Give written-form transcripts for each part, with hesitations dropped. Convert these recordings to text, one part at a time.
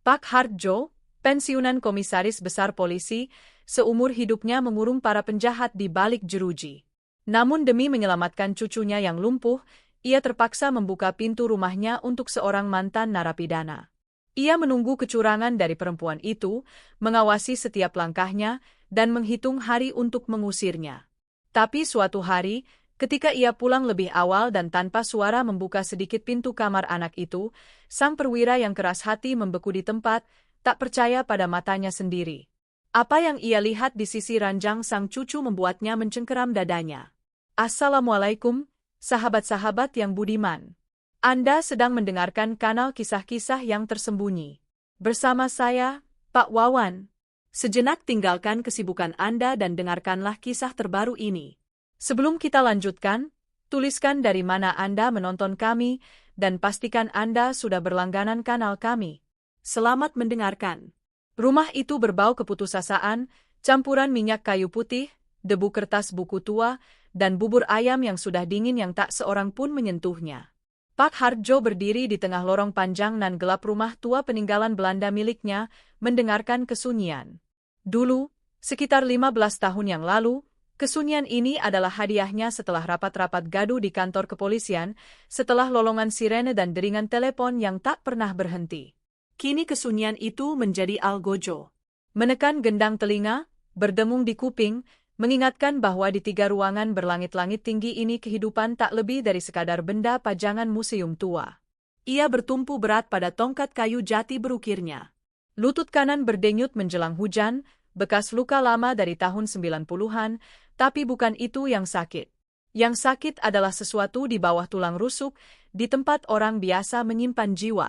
Pak Hardjo, pensiunan komisaris besar polisi, seumur hidupnya mengurung para penjahat di balik jeruji. Namun demi menyelamatkan cucunya yang lumpuh, ia terpaksa membuka pintu rumahnya untuk seorang mantan narapidana. Ia menunggu kecurangan dari perempuan itu, mengawasi setiap langkahnya, dan menghitung hari untuk mengusirnya. Tapi suatu hari, ketika ia pulang lebih awal dan tanpa suara membuka sedikit pintu kamar anak itu, sang perwira yang keras hati membeku di tempat, tak percaya pada matanya sendiri. Apa yang ia lihat di sisi ranjang sang cucu membuatnya mencengkeram dadanya. Assalamualaikum, sahabat-sahabat yang budiman. Anda sedang mendengarkan kanal kisah-kisah yang tersembunyi. Bersama saya, Pak Wawan. Sejenak tinggalkan kesibukan Anda dan dengarkanlah kisah terbaru ini. Sebelum kita lanjutkan, tuliskan dari mana Anda menonton kami, dan pastikan Anda sudah berlangganan kanal kami. Selamat mendengarkan. Rumah itu berbau keputusasaan, campuran minyak kayu putih, debu kertas buku tua, dan bubur ayam yang sudah dingin yang tak seorang pun menyentuhnya. Pak Hardjo berdiri di tengah lorong panjang nan gelap rumah tua peninggalan Belanda miliknya, mendengarkan kesunyian. Dulu, sekitar 15 tahun yang lalu, kesunyian ini adalah hadiahnya setelah rapat-rapat gaduh di kantor kepolisian, setelah lolongan sirene dan deringan telepon yang tak pernah berhenti. Kini kesunyian itu menjadi algojo. Menekan gendang telinga, berdengung di kuping, mengingatkan bahwa di 3 ruangan berlangit-langit tinggi ini kehidupan tak lebih dari sekadar benda pajangan museum tua. Ia bertumpu berat pada tongkat kayu jati berukirnya. Lutut kanan berdenyut menjelang hujan, bekas luka lama dari tahun 90-an, tapi bukan itu yang sakit. Yang sakit adalah sesuatu di bawah tulang rusuk, di tempat orang biasa menyimpan jiwa.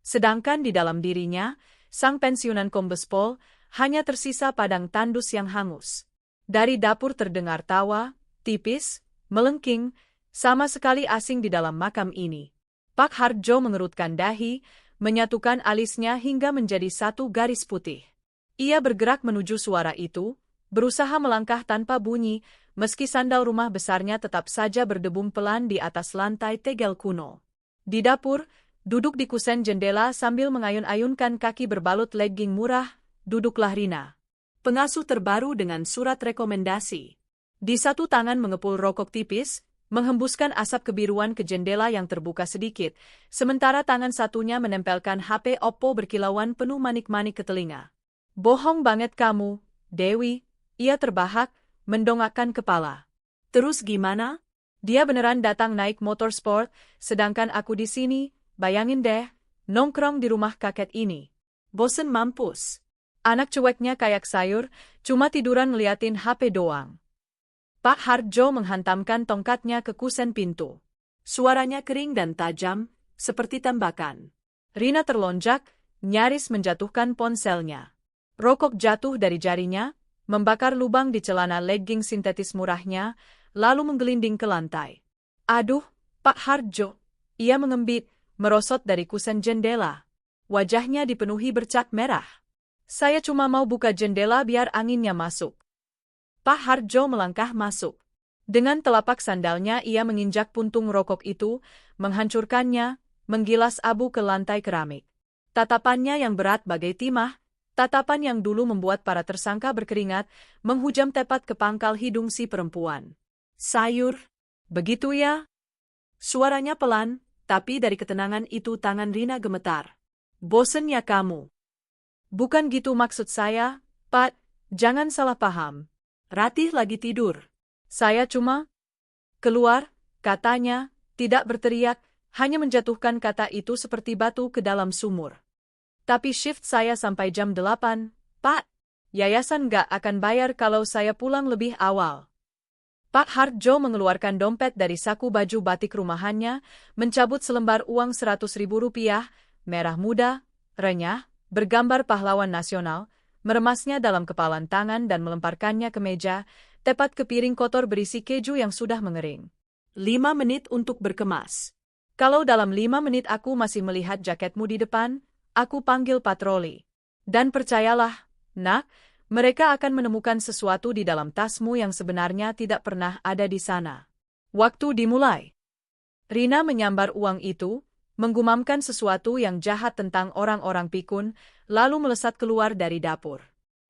Sedangkan di dalam dirinya, sang pensiunan Kombes Pol, hanya tersisa padang tandus yang hangus. Dari dapur terdengar tawa, tipis, melengking, sama sekali asing di dalam makam ini. Pak Hardjo mengerutkan dahi, menyatukan alisnya hingga menjadi satu garis putih. Ia bergerak menuju suara itu, berusaha melangkah tanpa bunyi, meski sandal rumah besarnya tetap saja berdebum pelan di atas lantai tegel kuno. Di dapur, duduk di kusen jendela sambil mengayun-ayunkan kaki berbalut legging murah, duduklah Rina. Pengasuh terbaru dengan surat rekomendasi. Di satu tangan mengepul rokok tipis, menghembuskan asap kebiruan ke jendela yang terbuka sedikit, sementara tangan satunya menempelkan HP Oppo berkilauan penuh manik-manik ke telinga. Bohong banget kamu, Dewi, ia terbahak, mendongakkan kepala. Terus gimana? Dia beneran datang naik motor sport, sedangkan aku di sini, bayangin deh, nongkrong di rumah kakek ini. Bosen mampus. Anak cueknya kayak sayur, cuma tiduran ngeliatin HP doang. Pak Hardjo menghantamkan tongkatnya ke kusen pintu. Suaranya kering dan tajam, seperti tembakan. Rina terlonjak, nyaris menjatuhkan ponselnya. Rokok jatuh dari jarinya, membakar lubang di celana legging sintetis murahnya, lalu menggelinding ke lantai. Aduh, Pak Hardjo, ia mengembit, merosot dari kusen jendela. Wajahnya dipenuhi bercak merah. Saya cuma mau buka jendela biar anginnya masuk. Pak Hardjo melangkah masuk. Dengan telapak sandalnya ia menginjak puntung rokok itu, menghancurkannya, menggilas abu ke lantai keramik. Tatapannya yang berat bagai timah, tatapan yang dulu membuat para tersangka berkeringat, menghujam tepat ke pangkal hidung si perempuan. Sayur, begitu ya? Suaranya pelan, tapi dari ketenangan itu tangan Rina gemetar. Bosen ya kamu? Bukan gitu maksud saya, Pak, jangan salah paham. Ratih lagi tidur. Saya cuma keluar, katanya, tidak berteriak, hanya menjatuhkan kata itu seperti batu ke dalam sumur. Tapi shift saya sampai jam 8, Pak. Yayasan nggak akan bayar kalau saya pulang lebih awal. Pak Hardjo mengeluarkan dompet dari saku baju batik rumahannya, mencabut selembar uang Rp100.000, merah muda, renyah, bergambar pahlawan nasional, meremasnya dalam kepalan tangan dan melemparkannya ke meja, tepat ke piring kotor berisi keju yang sudah mengering. 5 menit untuk berkemas. Kalau dalam 5 menit aku masih melihat jaketmu di depan, aku panggil patroli. Dan percayalah, nak, mereka akan menemukan sesuatu di dalam tasmu yang sebenarnya tidak pernah ada di sana. Waktu dimulai. Rina menyambar uang itu, menggumamkan sesuatu yang jahat tentang orang-orang pikun, lalu melesat keluar dari dapur.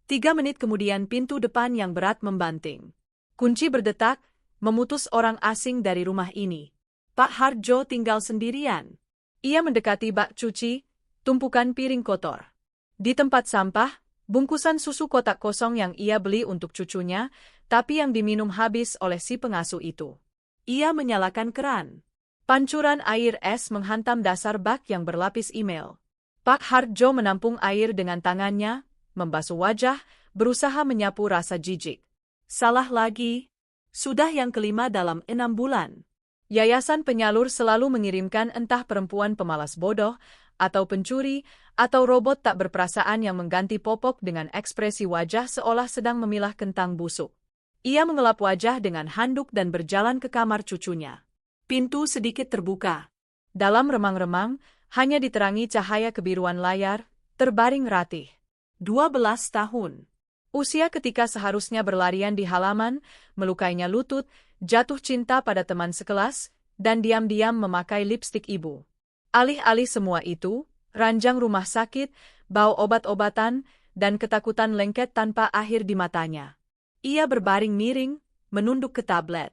3 menit kemudian pintu depan yang berat membanting. Kunci berdetak, memutus orang asing dari rumah ini. Pak Hardjo tinggal sendirian. Ia mendekati bak cuci, tumpukan piring kotor. Di tempat sampah, bungkusan susu kotak kosong yang ia beli untuk cucunya, tapi yang diminum habis oleh si pengasuh itu. Ia menyalakan keran. Pancuran air es menghantam dasar bak yang berlapis email. Pak Hardjo menampung air dengan tangannya, membasuh wajah, berusaha menyapu rasa jijik. Salah lagi. Sudah yang kelima dalam 6 bulan. Yayasan penyalur selalu mengirimkan entah perempuan pemalas bodoh, atau pencuri, atau robot tak berperasaan yang mengganti popok dengan ekspresi wajah seolah sedang memilah kentang busuk. Ia mengelap wajah dengan handuk dan berjalan ke kamar cucunya. Pintu sedikit terbuka. Dalam remang-remang, hanya diterangi cahaya kebiruan layar, terbaring Ratih. 12 tahun. Usia ketika seharusnya berlarian di halaman, melukainya lutut, jatuh cinta pada teman sekelas, dan diam-diam memakai lipstik ibu. Alih-alih semua itu, ranjang rumah sakit, bau obat-obatan, dan ketakutan lengket tanpa akhir di matanya. Ia berbaring miring, menunduk ke tablet.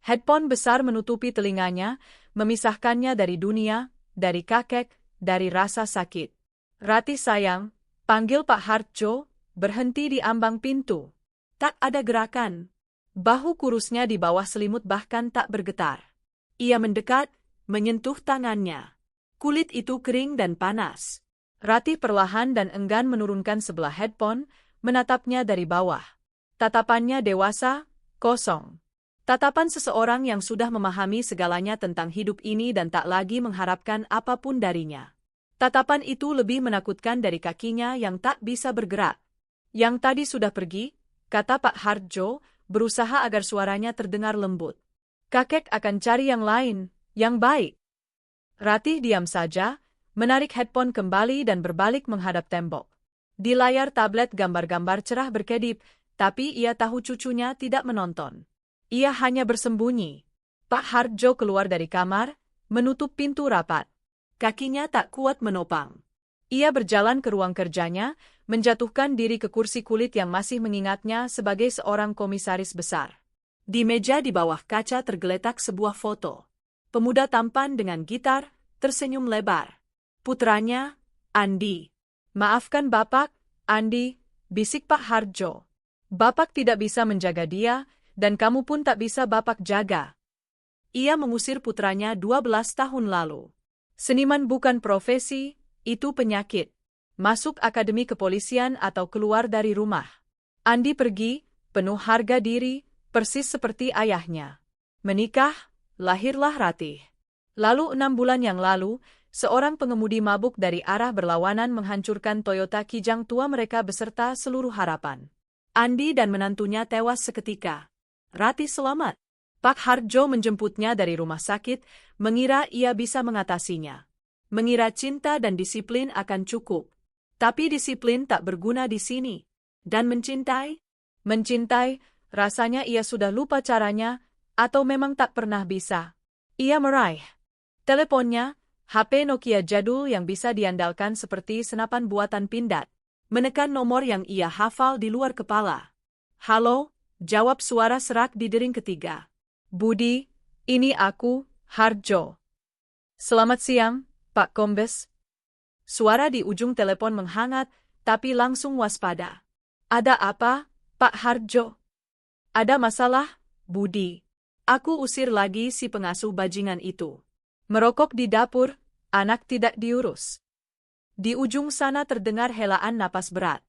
Headphone besar menutupi telinganya, memisahkannya dari dunia, dari kakek, dari rasa sakit. Ratih sayang, panggil Pak Hardjo, berhenti di ambang pintu. Tak ada gerakan. Bahu kurusnya di bawah selimut bahkan tak bergetar. Ia mendekat, menyentuh tangannya. Kulit itu kering dan panas. Ratih perlahan dan enggan menurunkan sebelah headphone, menatapnya dari bawah. Tatapannya dewasa, kosong. Tatapan seseorang yang sudah memahami segalanya tentang hidup ini dan tak lagi mengharapkan apapun darinya. Tatapan itu lebih menakutkan dari kakinya yang tak bisa bergerak. Yang tadi sudah pergi, kata Pak Hardjo, berusaha agar suaranya terdengar lembut. Kakek akan cari yang lain, yang baik. Ratih diam saja, menarik headphone kembali dan berbalik menghadap tembok. Di layar tablet gambar-gambar cerah berkedip, tapi ia tahu cucunya tidak menonton. Ia hanya bersembunyi. Pak Hardjo keluar dari kamar, menutup pintu rapat. Kakinya tak kuat menopang. Ia berjalan ke ruang kerjanya, menjatuhkan diri ke kursi kulit yang masih mengingatnya sebagai seorang komisaris besar. Di meja di bawah kaca tergeletak sebuah foto. Pemuda tampan dengan gitar, tersenyum lebar. Putranya, Andi. Maafkan Bapak, Andi, bisik Pak Hardjo. Bapak tidak bisa menjaga dia, dan kamu pun tak bisa Bapak jaga. Ia mengusir putranya 12 tahun lalu. Seniman bukan profesi, itu penyakit. Masuk akademi kepolisian atau keluar dari rumah. Andi pergi, penuh harga diri, persis seperti ayahnya. Menikah, lahirlah Ratih. Lalu 6 bulan yang lalu, seorang pengemudi mabuk dari arah berlawanan menghancurkan Toyota Kijang tua mereka beserta seluruh harapan. Andi dan menantunya tewas seketika. Ratih selamat. Pak Hardjo menjemputnya dari rumah sakit, mengira ia bisa mengatasinya. Mengira cinta dan disiplin akan cukup. Tapi disiplin tak berguna di sini. Dan mencintai? Mencintai, rasanya ia sudah lupa caranya, atau memang tak pernah bisa. Ia meraih teleponnya, HP Nokia jadul yang bisa diandalkan seperti senapan buatan pindad. Menekan nomor yang ia hafal di luar kepala. Halo? Jawab suara serak di dering ketiga. Budi, ini aku, Hardjo. Selamat siang, Pak Kombes. Suara di ujung telepon menghangat, tapi langsung waspada. Ada apa, Pak Hardjo? Ada masalah, Budi. Aku usir lagi si pengasuh bajingan itu. Merokok di dapur, anak tidak diurus. Di ujung sana terdengar helaan napas berat.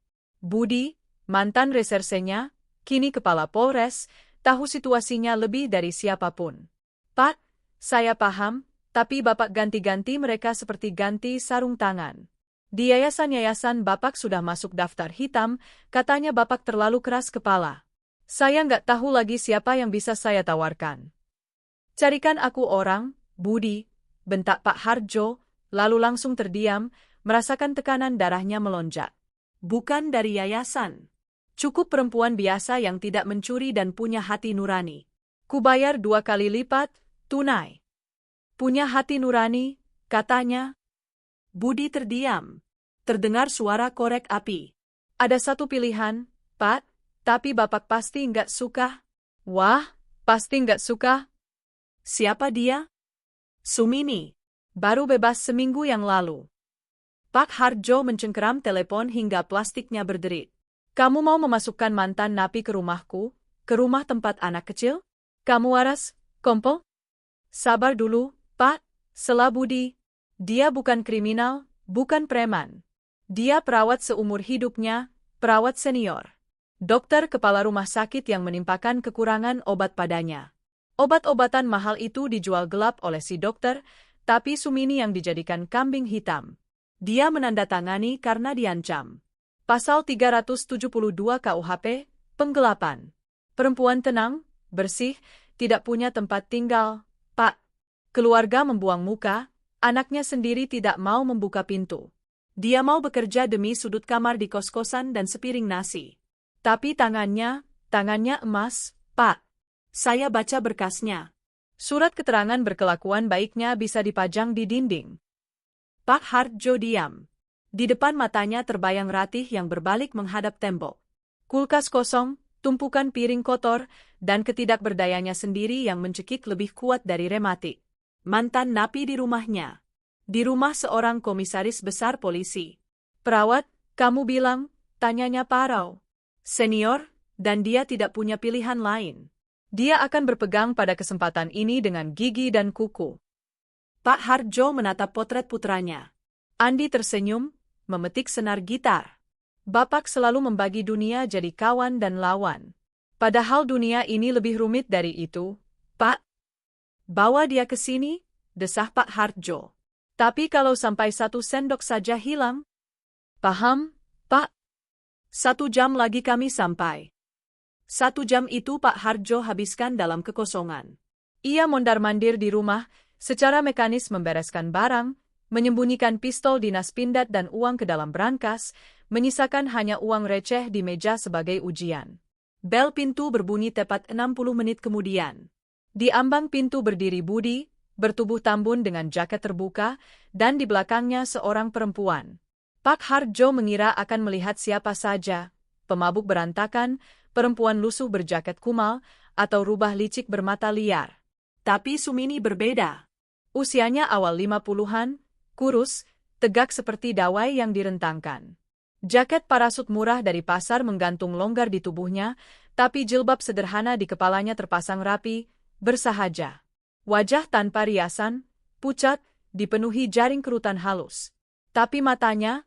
Budi, mantan resersenya, kini kepala Polres, tahu situasinya lebih dari siapapun. Pak, saya paham, tapi Bapak ganti-ganti mereka seperti ganti sarung tangan. Di yayasan-yayasan Bapak sudah masuk daftar hitam, katanya Bapak terlalu keras kepala. Saya nggak tahu lagi siapa yang bisa saya tawarkan. Carikan aku orang, Budi, bentak Pak Hardjo, lalu langsung terdiam, merasakan tekanan darahnya melonjak. Bukan dari yayasan. Cukup perempuan biasa yang tidak mencuri dan punya hati nurani. Kubayar 2 kali lipat, tunai. Punya hati nurani, katanya. Budi terdiam. Terdengar suara korek api. Ada satu pilihan, Pak, tapi Bapak pasti nggak suka. Wah, pasti nggak suka. Siapa dia? Sumini. Baru bebas seminggu yang lalu. Pak Hardjo mencengkeram telepon hingga plastiknya berderit. Kamu mau memasukkan mantan napi ke rumahku? Ke rumah tempat anak kecil? Kamu waras, kompol? Sabar dulu, Pak, sela Budi. Dia bukan kriminal, bukan preman. Dia perawat seumur hidupnya, perawat senior. Dokter kepala rumah sakit yang menimpakan kekurangan obat padanya. Obat-obatan mahal itu dijual gelap oleh si dokter, tapi Sumini yang dijadikan kambing hitam. Dia menandatangani karena diancam. Pasal 372 KUHP, penggelapan. Perempuan tenang, bersih, tidak punya tempat tinggal, Pak. Keluarga membuang muka, anaknya sendiri tidak mau membuka pintu. Dia mau bekerja demi sudut kamar di kos-kosan dan sepiring nasi. Tapi tangannya emas, Pak. Saya baca berkasnya. Surat keterangan berkelakuan baiknya bisa dipajang di dinding. Pak Hardjo diam. Di depan matanya terbayang Ratih yang berbalik menghadap tembok. Kulkas kosong, tumpukan piring kotor, dan ketidakberdayanya sendiri yang mencekik lebih kuat dari rematik. Mantan napi di rumahnya. Di rumah seorang komisaris besar polisi. Perawat, kamu bilang, tanyanya Parau. Senior, dan dia tidak punya pilihan lain. Dia akan berpegang pada kesempatan ini dengan gigi dan kuku. Pak Hardjo menatap potret putranya. Andi tersenyum, memetik senar gitar. Bapak selalu membagi dunia jadi kawan dan lawan. Padahal dunia ini lebih rumit dari itu, Pak. Bawa dia ke sini, desah Pak Hardjo. Tapi kalau sampai 1 sendok saja hilang. Paham, Pak? 1 jam lagi kami sampai. 1 jam itu Pak Hardjo habiskan dalam kekosongan. Ia mondar-mandir di rumah, secara mekanis membereskan barang, menyembunyikan pistol dinas pindad dan uang ke dalam brankas, menyisakan hanya uang receh di meja sebagai ujian. Bel pintu berbunyi tepat 60 menit kemudian. Di ambang pintu berdiri Budi, bertubuh tambun dengan jaket terbuka, dan di belakangnya seorang perempuan. Pak Hardjo mengira akan melihat siapa saja, pemabuk berantakan, perempuan lusuh berjaket kumal, atau rubah licik bermata liar. Tapi Sumini berbeda. Usianya awal 50-an, kurus, tegak seperti dawai yang direntangkan. Jaket parasut murah dari pasar menggantung longgar di tubuhnya, tapi jilbab sederhana di kepalanya terpasang rapi, bersahaja. Wajah tanpa riasan, pucat, dipenuhi jaring kerutan halus. Tapi matanya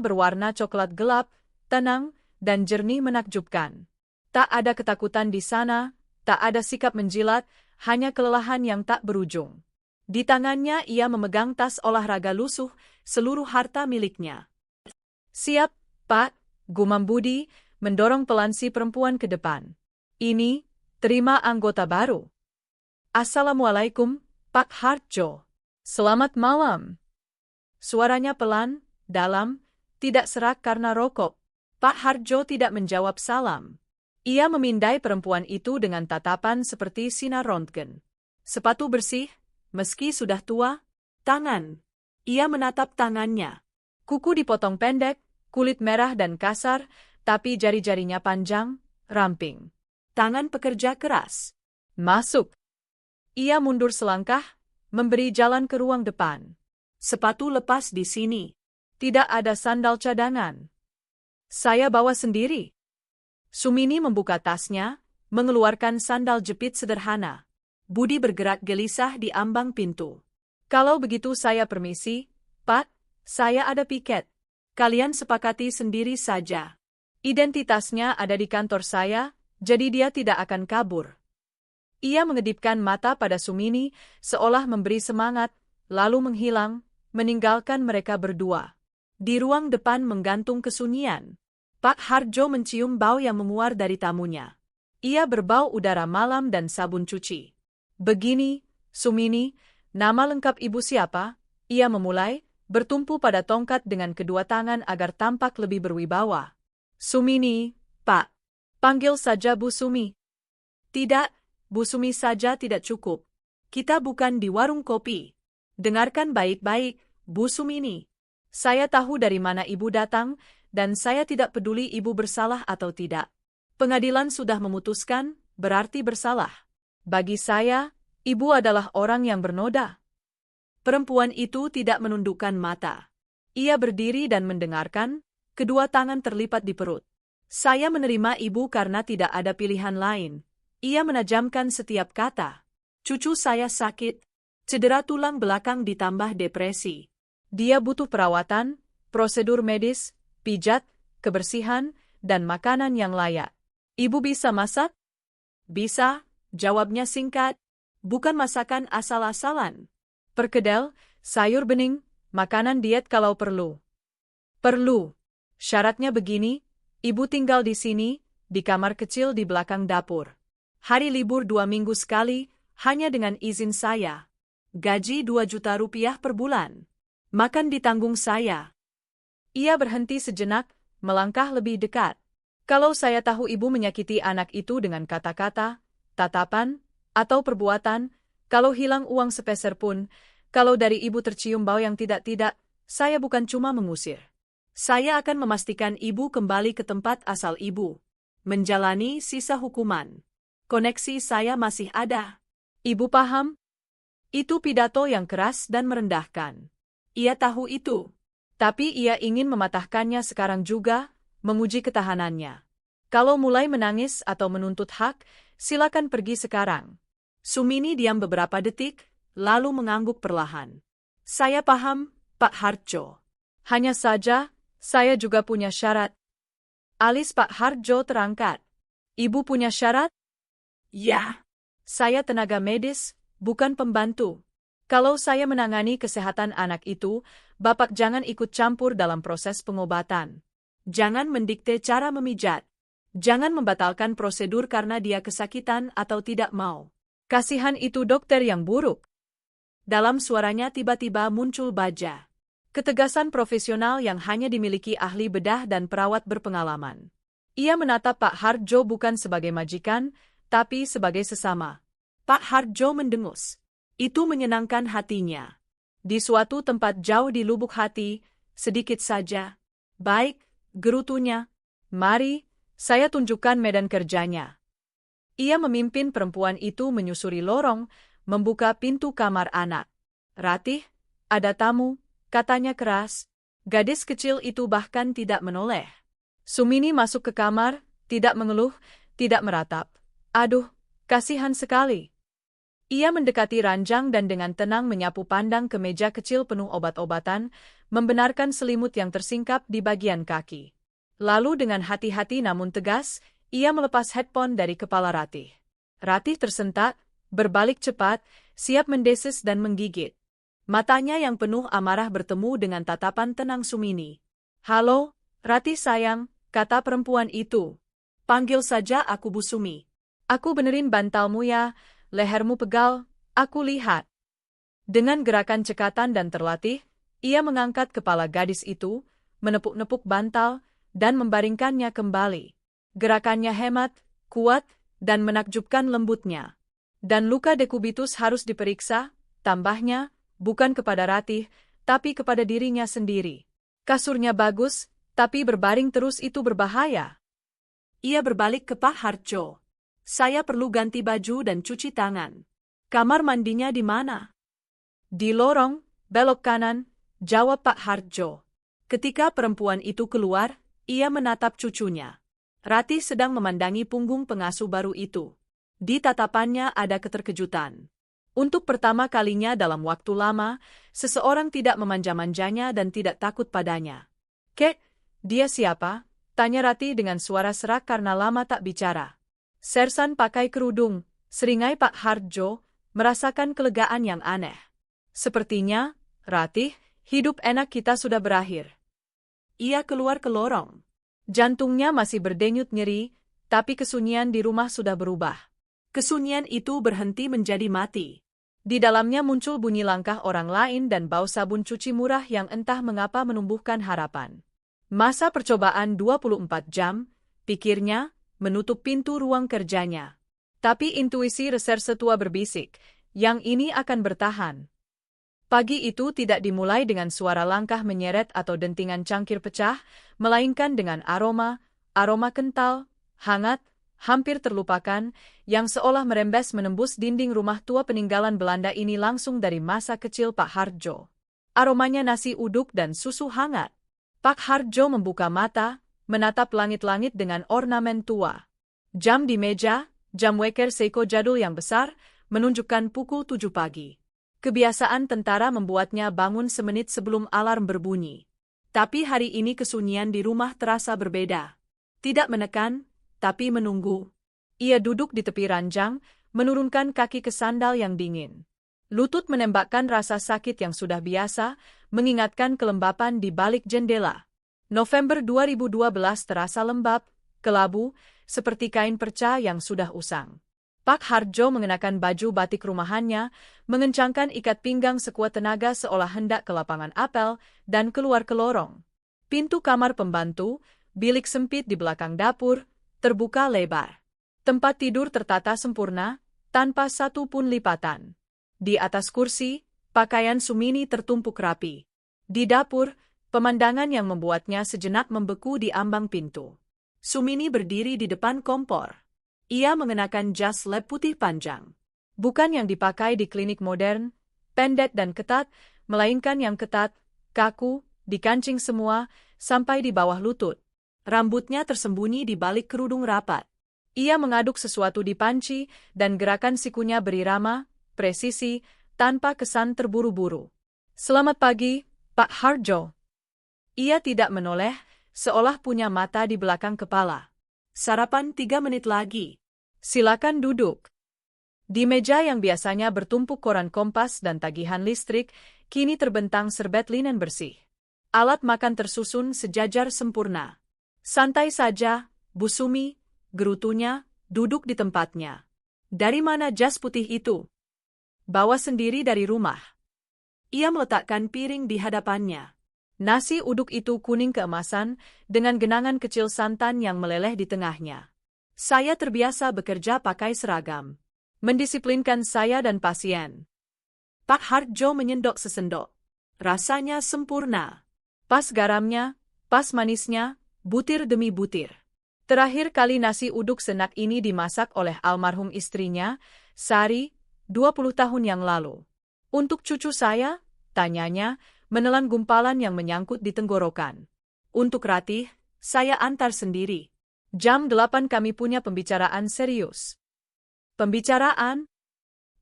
berwarna coklat gelap, tenang, dan jernih menakjubkan. Tak ada ketakutan di sana, tak ada sikap menjilat, hanya kelelahan yang tak berujung. Di tangannya ia memegang tas olahraga lusuh, seluruh harta miliknya. Siap, Pak, gumam Budi, mendorong pelan si perempuan ke depan. Ini, terima anggota baru. Assalamualaikum, Pak Hardjo. Selamat malam. Suaranya pelan, dalam, tidak serak karena rokok. Pak Hardjo tidak menjawab salam. Ia memindai perempuan itu dengan tatapan seperti sinar röntgen. Sepatu bersih, meski sudah tua, tangan. Ia menatap tangannya. Kuku dipotong pendek, kulit merah dan kasar, tapi jari-jarinya panjang, ramping. Tangan pekerja keras. Masuk. Ia mundur selangkah, memberi jalan ke ruang depan. Sepatu lepas di sini. Tidak ada sandal cadangan. Saya bawa sendiri. Sumini membuka tasnya, mengeluarkan sandal jepit sederhana. Budi bergerak gelisah di ambang pintu. Kalau begitu saya permisi, Pak, saya ada piket. Kalian sepakati sendiri saja. Identitasnya ada di kantor saya, jadi dia tidak akan kabur. Ia mengedipkan mata pada Sumini, seolah memberi semangat, lalu menghilang, meninggalkan mereka berdua. Di ruang depan menggantung kesunyian. Pak Hardjo mencium bau yang menguar dari tamunya. Ia berbau udara malam dan sabun cuci. Begini, Sumini, nama lengkap ibu siapa? Ia memulai, bertumpu pada tongkat dengan kedua tangan agar tampak lebih berwibawa. Sumini, Pak. Panggil saja Bu Sumi. Tidak, Bu Sumi saja tidak cukup. Kita bukan di warung kopi. Dengarkan baik-baik, Bu Sumini. Saya tahu dari mana ibu datang, dan saya tidak peduli ibu bersalah atau tidak. Pengadilan sudah memutuskan, berarti bersalah. Bagi saya, ibu adalah orang yang bernoda. Perempuan itu tidak menundukkan mata. Ia berdiri dan mendengarkan, kedua tangan terlipat di perut. Saya menerima ibu karena tidak ada pilihan lain. Ia menajamkan setiap kata. Cucu saya sakit, cedera tulang belakang ditambah depresi. Dia butuh perawatan, prosedur medis, pijat, kebersihan, dan makanan yang layak. Ibu bisa masak? Bisa, jawabnya singkat. Bukan masakan asal-asalan. Perkedel, sayur bening, makanan diet kalau perlu. Perlu. Syaratnya begini, ibu tinggal di sini, di kamar kecil di belakang dapur. Hari libur 2 minggu sekali, hanya dengan izin saya. Gaji 2 juta rupiah per bulan. Makan ditanggung saya. Ia berhenti sejenak, melangkah lebih dekat. Kalau saya tahu ibu menyakiti anak itu dengan kata-kata, tatapan, atau perbuatan, kalau hilang uang sepeser pun, kalau dari ibu tercium bau yang tidak-tidak, saya bukan cuma mengusir. Saya akan memastikan ibu kembali ke tempat asal ibu. Menjalani sisa hukuman. Koneksi saya masih ada. Ibu paham? Itu pidato yang keras dan merendahkan. Ia tahu itu. Tapi ia ingin mematahkannya sekarang juga, menguji ketahanannya. Kalau mulai menangis atau menuntut hak, silakan pergi sekarang. Sumini diam beberapa detik, lalu mengangguk perlahan. Saya paham, Pak Hardjo. Hanya saja, saya juga punya syarat. Alis Pak Hardjo terangkat. Ibu punya syarat? Ya. Saya tenaga medis, bukan pembantu. Kalau saya menangani kesehatan anak itu, Bapak jangan ikut campur dalam proses pengobatan. Jangan mendikte cara memijat. Jangan membatalkan prosedur karena dia kesakitan atau tidak mau. Kasihan itu dokter yang buruk. Dalam suaranya tiba-tiba muncul baja. Ketegasan profesional yang hanya dimiliki ahli bedah dan perawat berpengalaman. Ia menatap Pak Hardjo bukan sebagai majikan, tapi sebagai sesama. Pak Hardjo mendengus. Itu menyenangkan hatinya. Di suatu tempat jauh di lubuk hati, sedikit saja. Baik, gerutunya. Mari, saya tunjukkan medan kerjanya. Ia memimpin perempuan itu menyusuri lorong, membuka pintu kamar anak. Ratih, ada tamu, katanya keras. Gadis kecil itu bahkan tidak menoleh. Sumini masuk ke kamar, tidak mengeluh, tidak meratap. Aduh, kasihan sekali. Ia mendekati ranjang dan dengan tenang menyapu pandang ke meja kecil penuh obat-obatan, membenarkan selimut yang tersingkap di bagian kaki. Lalu dengan hati-hati namun tegas, ia melepas headphone dari kepala Ratih. Ratih tersentak, berbalik cepat, siap mendesis dan menggigit. Matanya yang penuh amarah bertemu dengan tatapan tenang Sumini. Halo, Ratih sayang, kata perempuan itu. Panggil saja aku Bu Sumi. Aku benerin bantalmu ya. Lehermu pegal, aku lihat. Dengan gerakan cekatan dan terlatih, ia mengangkat kepala gadis itu, menepuk-nepuk bantal, dan membaringkannya kembali. Gerakannya hemat, kuat, dan menakjubkan lembutnya. Dan luka dekubitus harus diperiksa, tambahnya, bukan kepada Ratih, tapi kepada dirinya sendiri. Kasurnya bagus, tapi berbaring terus itu berbahaya. Ia berbalik ke Pak Hardjo. Saya perlu ganti baju dan cuci tangan. Kamar mandinya di mana? Di lorong, belok kanan, jawab Pak Hardjo. Ketika perempuan itu keluar, ia menatap cucunya. Ratih sedang memandangi punggung pengasuh baru itu. Di tatapannya ada keterkejutan. Untuk pertama kalinya dalam waktu lama, seseorang tidak memanja-manjanya dan tidak takut padanya. Kek, dia siapa? Tanya Ratih dengan suara serak karena lama tak bicara. Sersan pakai kerudung, seringai Pak Hardjo, merasakan kelegaan yang aneh. Sepertinya, Ratih, hidup enak kita sudah berakhir. Ia keluar ke lorong. Jantungnya masih berdenyut nyeri, tapi kesunyian di rumah sudah berubah. Kesunyian itu berhenti menjadi mati. Di dalamnya muncul bunyi langkah orang lain dan bau sabun cuci murah yang entah mengapa menumbuhkan harapan. Masa percobaan 24 jam, pikirnya, menutup pintu ruang kerjanya. Tapi intuisi reserse tua berbisik, yang ini akan bertahan. Pagi itu tidak dimulai dengan suara langkah menyeret atau dentingan cangkir pecah, melainkan dengan aroma kental, hangat, hampir terlupakan, yang seolah merembes menembus dinding rumah tua peninggalan Belanda ini langsung dari masa kecil Pak Hardjo. Aromanya nasi uduk dan susu hangat. Pak Hardjo membuka mata, menatap langit-langit dengan ornamen tua. Jam di meja, jam Wecker Seiko jadul yang besar, menunjukkan pukul 7 pagi. Kebiasaan tentara membuatnya bangun semenit sebelum alarm berbunyi. Tapi hari ini kesunyian di rumah terasa berbeda. Tidak menekan, tapi menunggu. Ia duduk di tepi ranjang, menurunkan kaki ke sandal yang dingin. Lutut menembakkan rasa sakit yang sudah biasa, mengingatkan kelembapan di balik jendela. November 2012 terasa lembab, kelabu, seperti kain perca yang sudah usang. Pak Hardjo mengenakan baju batik rumahannya, mengencangkan ikat pinggang sekuat tenaga seolah hendak ke lapangan apel, dan keluar ke lorong. Pintu kamar pembantu, bilik sempit di belakang dapur, terbuka lebar. Tempat tidur tertata sempurna, tanpa satu pun lipatan. Di atas kursi, pakaian Sumini tertumpuk rapi. Di dapur, pemandangan yang membuatnya sejenak membeku di ambang pintu. Sumini berdiri di depan kompor. Ia mengenakan jas lab putih panjang. Bukan yang dipakai di klinik modern, pendek dan ketat, melainkan yang ketat, kaku, dikancing semua, sampai di bawah lutut. Rambutnya tersembunyi di balik kerudung rapat. Ia mengaduk sesuatu di panci, dan gerakan sikunya berirama, presisi, tanpa kesan terburu-buru. Selamat pagi, Pak Hardjo. Ia tidak menoleh, seolah punya mata di belakang kepala. Sarapan 3 menit lagi. Silakan duduk. Di meja yang biasanya bertumpuk koran Kompas dan tagihan listrik, kini terbentang serbet linen bersih. Alat makan tersusun sejajar sempurna. Santai saja, Bu Sumi, gerutunya, duduk di tempatnya. Dari mana jas putih itu? Bawa sendiri dari rumah. Ia meletakkan piring di hadapannya. Nasi uduk itu kuning keemasan, dengan genangan kecil santan yang meleleh di tengahnya. Saya terbiasa bekerja pakai seragam. Mendisiplinkan saya dan pasien. Pak Hardjo menyendok sesendok. Rasanya sempurna. Pas garamnya, pas manisnya, butir demi butir. Terakhir kali nasi uduk senak ini dimasak oleh almarhum istrinya, Sari, 20 tahun yang lalu. Untuk cucu saya, tanyanya, menelan gumpalan yang menyangkut di tenggorokan. Untuk Ratih, saya antar sendiri. Jam 8 kami punya pembicaraan serius. Pembicaraan?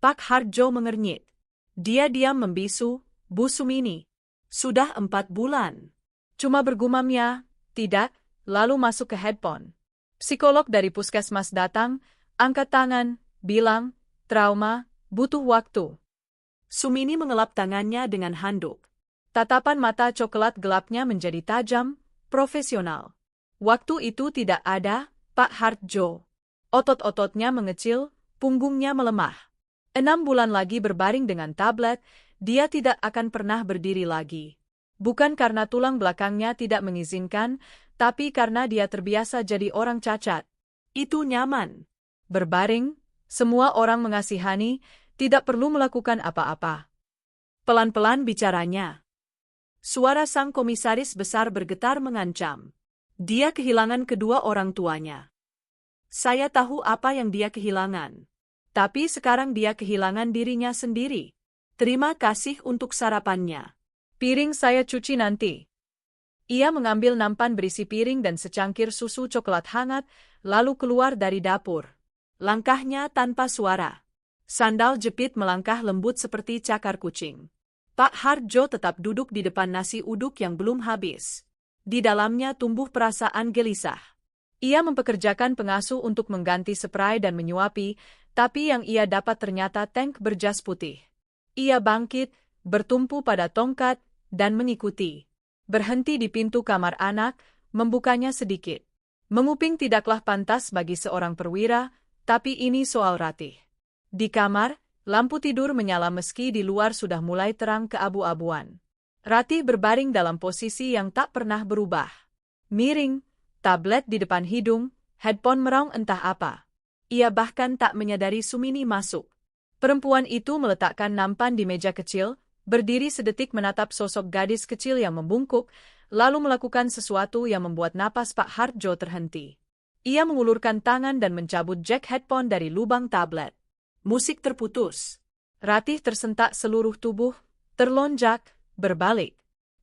Pak Hardjo mengernyit. Dia diam membisu, Bu Sumini. Sudah 4 bulan. Cuma bergumamnya, tidak, lalu masuk ke headphone. Psikolog dari puskesmas datang, angkat tangan, bilang, trauma, butuh waktu. Sumini mengelap tangannya dengan handuk. Tatapan mata coklat gelapnya menjadi tajam, profesional. Waktu itu tidak ada, Pak Hardjo. Otot-ototnya mengecil, punggungnya melemah. 6 bulan lagi berbaring dengan tablet, dia tidak akan pernah berdiri lagi. Bukan karena tulang belakangnya tidak mengizinkan, tapi karena dia terbiasa jadi orang cacat. Itu nyaman. Berbaring, semua orang mengasihani, tidak perlu melakukan apa-apa. Pelan-pelan bicaranya. Suara sang komisaris besar bergetar mengancam. Dia kehilangan kedua orang tuanya. Saya tahu apa yang dia kehilangan. Tapi sekarang dia kehilangan dirinya sendiri. Terima kasih untuk sarapannya. Piring saya cuci nanti. Ia mengambil nampan berisi piring dan secangkir susu coklat hangat, lalu keluar dari dapur. Langkahnya tanpa suara. Sandal jepit melangkah lembut seperti cakar kucing. Pak Hardjo tetap duduk di depan nasi uduk yang belum habis. Di dalamnya tumbuh perasaan gelisah. Ia mempekerjakan pengasuh untuk mengganti spray dan menyuapi, tapi yang ia dapat ternyata tank berjas putih. Ia bangkit, bertumpu pada tongkat, dan mengikuti. Berhenti di pintu kamar anak, membukanya sedikit. Menguping tidaklah pantas bagi seorang perwira, tapi ini soal Ratih. Di kamar, lampu tidur menyala meski di luar sudah mulai terang keabu-abuan. Ratih berbaring dalam posisi yang tak pernah berubah. Miring, tablet di depan hidung, headphone meraung entah apa. Ia bahkan tak menyadari Sumini masuk. Perempuan itu meletakkan nampan di meja kecil, berdiri sedetik menatap sosok gadis kecil yang membungkuk, lalu melakukan sesuatu yang membuat napas Pak Hardjo terhenti. Ia mengulurkan tangan dan mencabut jack headphone dari lubang tablet. Musik terputus. Ratih tersentak seluruh tubuh, terlonjak, berbalik.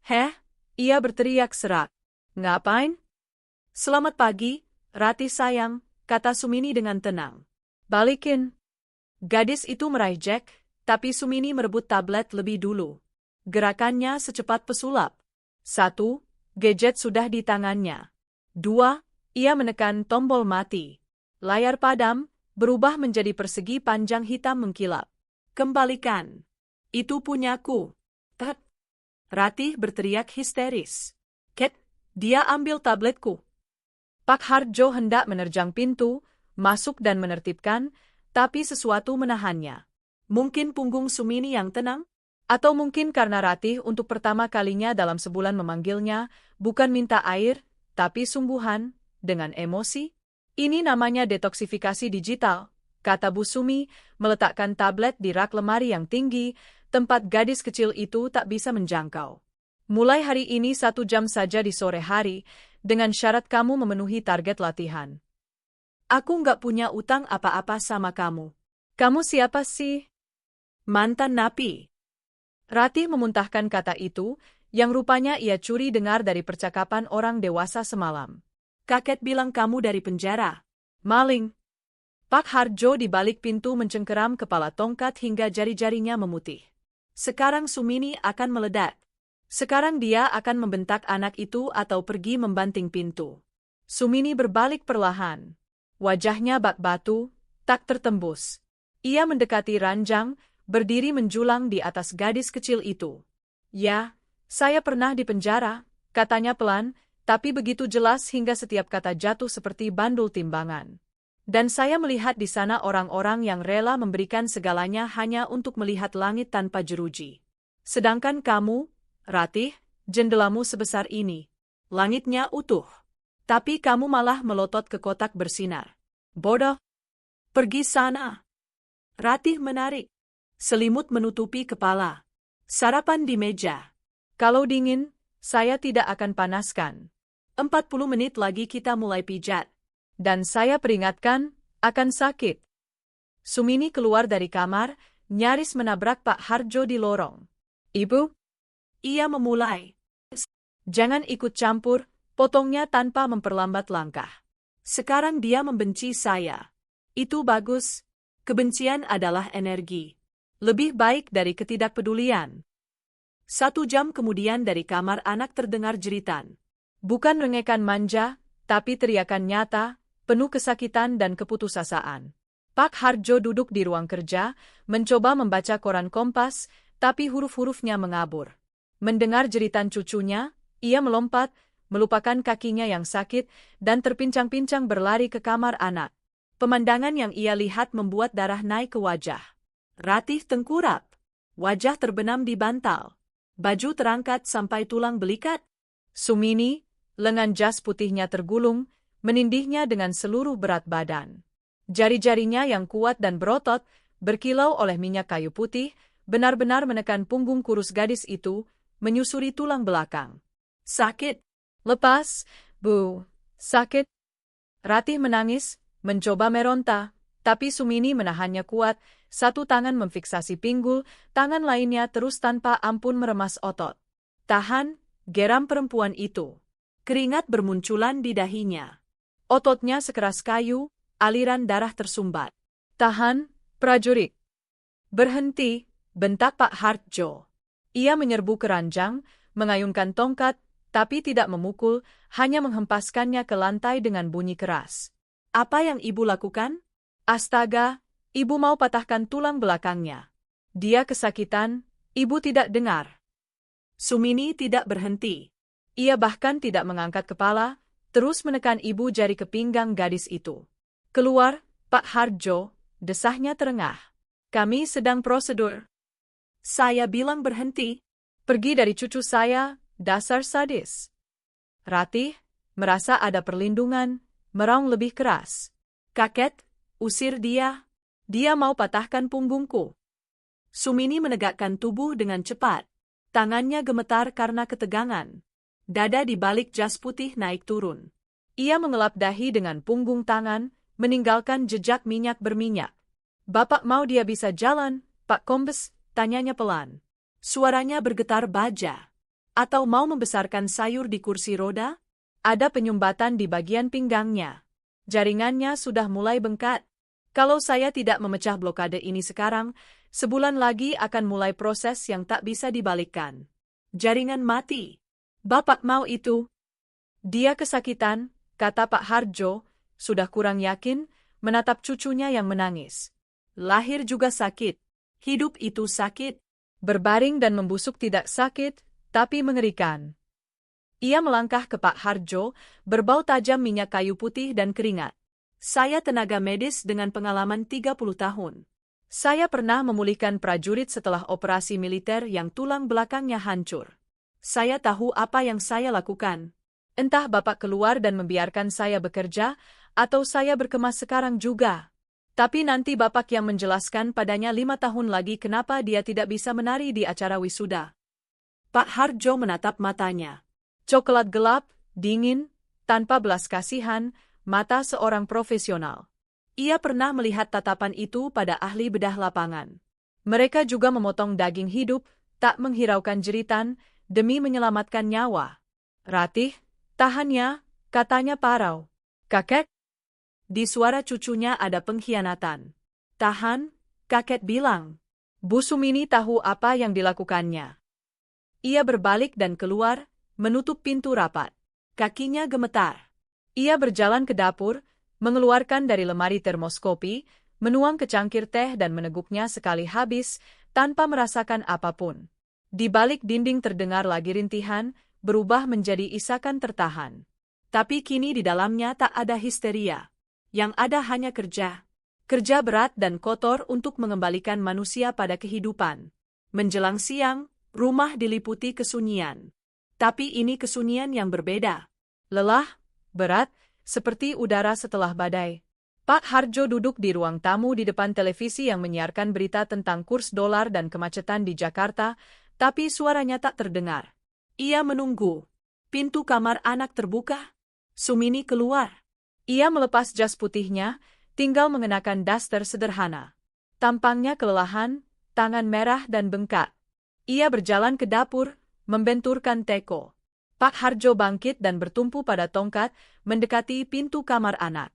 "Heh?" Ia berteriak serak. "Ngapain?" "Selamat pagi, Ratih sayang," kata Sumini dengan tenang. "Balikin." Gadis itu meraih Jack, tapi Sumini merebut tablet lebih dulu. Gerakannya secepat pesulap. 1. Gadget sudah di tangannya. 2. Ia menekan tombol mati. Layar padam, berubah menjadi persegi panjang hitam mengkilap. "Kembalikan. Itu punyaku." "Tet!" Ratih berteriak histeris. "Ket, dia ambil tabletku." Pak Hardjo hendak menerjang pintu, masuk dan menertibkan, tapi sesuatu menahannya. Mungkin punggung Sumini yang tenang? Atau mungkin karena Ratih untuk pertama kalinya dalam sebulan memanggilnya, bukan minta air, tapi sungguhan, dengan emosi? "Ini namanya detoksifikasi digital," kata Bu Sumi, meletakkan tablet di rak lemari yang tinggi, tempat gadis kecil itu tak bisa menjangkau. "Mulai hari ini 1 jam saja di sore hari, dengan syarat kamu memenuhi target latihan." "Aku nggak punya utang apa-apa sama kamu." "Kamu siapa sih?" "Mantan napi." Ratih memuntahkan kata itu, yang rupanya ia curi dengar dari percakapan orang dewasa semalam. "Kakek bilang kamu dari penjara." "Maling." Pak Hardjo di balik pintu mencengkeram kepala tongkat hingga jari-jarinya memutih. Sekarang Sumini akan meledak. Sekarang dia akan membentak anak itu atau pergi membanting pintu. Sumini berbalik perlahan. Wajahnya bak batu, tak tertembus. Ia mendekati ranjang, berdiri menjulang di atas gadis kecil itu. "Ya, saya pernah di penjara," katanya pelan, tapi begitu jelas hingga setiap kata jatuh seperti bandul timbangan. "Dan saya melihat di sana orang-orang yang rela memberikan segalanya hanya untuk melihat langit tanpa jeruji. Sedangkan kamu, Ratih, jendelamu sebesar ini. Langitnya utuh. Tapi kamu malah melotot ke kotak bersinar. Bodoh. Pergi sana." Ratih menarik. Selimut menutupi kepala. "Sarapan di meja." "Kalau dingin, saya tidak akan panaskan." 40 menit lagi kita mulai pijat. "Dan saya peringatkan, akan sakit." Sumini keluar dari kamar, nyaris menabrak Pak Hardjo di lorong. "Ibu?" Ia memulai. "Jangan ikut campur," potongnya tanpa memperlambat langkah. "Sekarang dia membenci saya. Itu bagus. Kebencian adalah energi. Lebih baik dari ketidakpedulian." 1 jam kemudian dari kamar anak terdengar jeritan. Bukan rengekan manja, tapi teriakan nyata, penuh kesakitan dan keputusasaan. Pak Hardjo duduk di ruang kerja, mencoba membaca koran Kompas, tapi huruf-hurufnya mengabur. Mendengar jeritan cucunya, ia melompat, melupakan kakinya yang sakit, dan terpincang-pincang berlari ke kamar anak. Pemandangan yang ia lihat membuat darah naik ke wajah. Ratih tengkurap. Wajah terbenam di bantal. Baju terangkat sampai tulang belikat. Sumini, lengan jas putihnya tergulung, menindihnya dengan seluruh berat badan. Jari-jarinya yang kuat dan berotot, berkilau oleh minyak kayu putih, benar-benar menekan punggung kurus gadis itu, menyusuri tulang belakang. "Sakit." "Lepas, Bu. Sakit." Ratih menangis, mencoba meronta, tapi Sumini menahannya kuat, satu tangan memfiksasi pinggul, tangan lainnya terus tanpa ampun meremas otot. "Tahan," geram perempuan itu. Keringat bermunculan di dahinya. Ototnya sekeras kayu, aliran darah tersumbat. "Tahan, prajurit." "Berhenti," bentak Pak Hardjo. Ia menyerbu ke ranjang, mengayunkan tongkat, tapi tidak memukul, hanya menghempaskannya ke lantai dengan bunyi keras. "Apa yang ibu lakukan?" "Astaga, ibu mau patahkan tulang belakangnya." "Dia kesakitan, ibu tidak dengar." Sumini tidak berhenti. Ia bahkan tidak mengangkat kepala, terus menekan ibu jari ke pinggang gadis itu. "Keluar, Pak Hardjo," desahnya terengah. "Kami sedang prosedur." "Saya bilang berhenti." "Pergi dari cucu saya, dasar sadis." Ratih, merasa ada perlindungan, meraung lebih keras. "Kakek, usir dia. Dia mau patahkan punggungku." Sumini menegakkan tubuh dengan cepat. Tangannya gemetar karena ketegangan. Dada di balik jas putih naik turun. Ia mengelap dahi dengan punggung tangan, meninggalkan jejak minyak berminyak. "Bapak mau dia bisa jalan, Pak Kombes?" tanyanya pelan. Suaranya bergetar baja. "Atau mau membesarkan sayur di kursi roda?" Ada penyumbatan di bagian pinggangnya. Jaringannya sudah mulai bengkak. "Kalau saya tidak memecah blokade ini sekarang, sebulan lagi akan mulai proses yang tak bisa dibalikkan. Jaringan mati. Bapak mau itu?" "Dia kesakitan," kata Pak Harjo, sudah kurang yakin, menatap cucunya yang menangis. "Lahir juga sakit. Hidup itu sakit. Berbaring dan membusuk tidak sakit, tapi mengerikan." Ia melangkah ke Pak Harjo, berbau tajam minyak kayu putih dan keringat. "Saya tenaga medis dengan pengalaman 30 tahun. Saya pernah memulihkan prajurit setelah operasi militer yang tulang belakangnya hancur. Saya tahu apa yang saya lakukan. Entah Bapak keluar dan membiarkan saya bekerja, atau saya berkemas sekarang juga. Tapi nanti Bapak yang menjelaskan padanya 5 tahun lagi kenapa dia tidak bisa menari di acara wisuda." Pak Harjo menatap matanya. Coklat gelap, dingin, tanpa belas kasihan, mata seorang profesional. Ia pernah melihat tatapan itu pada ahli bedah lapangan. Mereka juga memotong daging hidup, tak menghiraukan jeritan, demi menyelamatkan nyawa. "Ratih, tahan ya," katanya parau. "Kakek?" Di suara cucunya ada pengkhianatan. "Tahan," kakek bilang. Bu Sumini tahu apa yang dilakukannya. Ia berbalik dan keluar, menutup pintu rapat. Kakinya gemetar. Ia berjalan ke dapur, mengeluarkan dari lemari termoskopi, menuang ke cangkir teh dan meneguknya sekali habis, tanpa merasakan apapun. Di balik dinding terdengar lagi rintihan, berubah menjadi isakan tertahan. Tapi kini di dalamnya tak ada histeria. Yang ada hanya kerja. Kerja berat dan kotor untuk mengembalikan manusia pada kehidupan. Menjelang siang, rumah diliputi kesunyian. Tapi ini kesunyian yang berbeda. Lelah, berat, seperti udara setelah badai. Pak Harjo duduk di ruang tamu di depan televisi yang menyiarkan berita tentang kurs dolar dan kemacetan di Jakarta, tapi suaranya tak terdengar. Ia menunggu. Pintu kamar anak terbuka. Sumini keluar. Ia melepas jas putihnya, tinggal mengenakan daster sederhana. Tampangnya kelelahan, tangan merah dan bengkak. Ia berjalan ke dapur, membenturkan teko. Pak Harjo bangkit dan bertumpu pada tongkat, mendekati pintu kamar anak.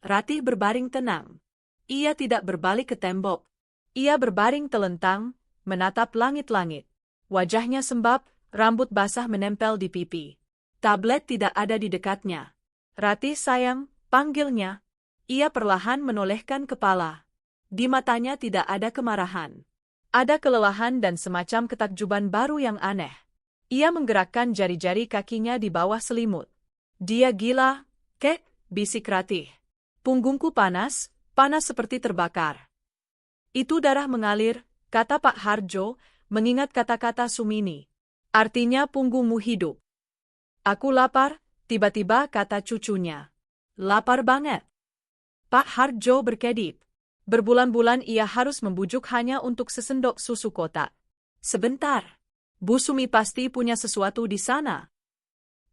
Ratih berbaring tenang. Ia tidak berbalik ke tembok. Ia berbaring telentang, menatap langit-langit. Wajahnya sembab, rambut basah menempel di pipi. Tablet tidak ada di dekatnya. "Ratih sayang," panggilnya. Ia perlahan menolehkan kepala. Di matanya tidak ada kemarahan. Ada kelelahan dan semacam ketakjuban baru yang aneh. Ia menggerakkan jari-jari kakinya di bawah selimut. "Dia gila, kek," bisik Ratih. "Punggungku panas, panas seperti terbakar." "Itu darah mengalir," kata Pak Harjo, mengingat kata-kata Sumini. "Artinya punggungmu hidup." "Aku lapar," tiba-tiba kata cucunya. "Lapar banget." Pak Harjo berkedip. Berbulan-bulan ia harus membujuk hanya untuk sesendok susu kotak. "Sebentar. Bu Sumi pasti punya sesuatu di sana."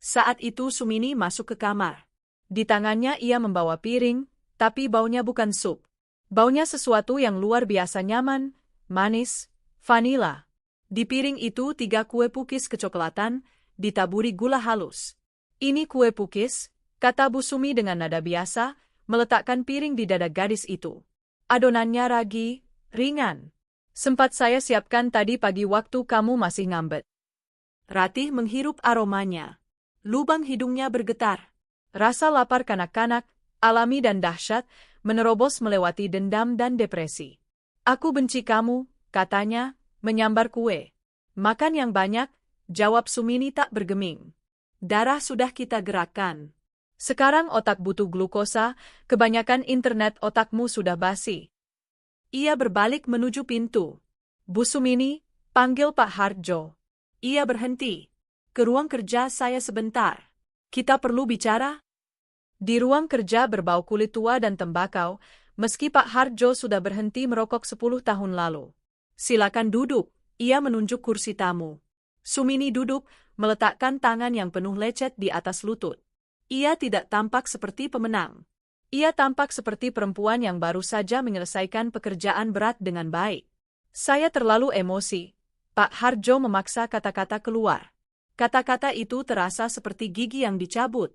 Saat itu Sumini masuk ke kamar. Di tangannya ia membawa piring, tapi baunya bukan sup. Baunya sesuatu yang luar biasa nyaman, manis, vanila. Di piring itu 3 kue pukis kecoklatan, ditaburi gula halus. "Ini kue pukis," kata Bu Sumi dengan nada biasa, meletakkan piring di dada gadis itu. "Adonannya ragi, ringan. Sempat saya siapkan tadi pagi waktu kamu masih ngambet." Ratih menghirup aromanya. Lubang hidungnya bergetar. Rasa lapar kanak-kanak, alami dan dahsyat, menerobos melewati dendam dan depresi. "Aku benci kamu," katanya, menyambar kue. "Makan yang banyak," jawab Sumini tak bergeming. "Darah sudah kita gerakkan. Sekarang otak butuh glukosa, kebanyakan internet otakmu sudah basi." Ia berbalik menuju pintu. "Bu Sumini," panggil Pak Harjo. Ia berhenti. "Ke ruang kerja saya sebentar. Kita perlu bicara." Di ruang kerja berbau kulit tua dan tembakau, meski Pak Harjo sudah berhenti merokok 10 tahun lalu. Silakan duduk, ia menunjuk kursi tamu. Sumini duduk, meletakkan tangan yang penuh lecet di atas lutut. Ia tidak tampak seperti pemenang. Ia tampak seperti perempuan yang baru saja menyelesaikan pekerjaan berat dengan baik. Saya terlalu emosi. Pak Harjo memaksa kata-kata keluar. Kata-kata itu terasa seperti gigi yang dicabut.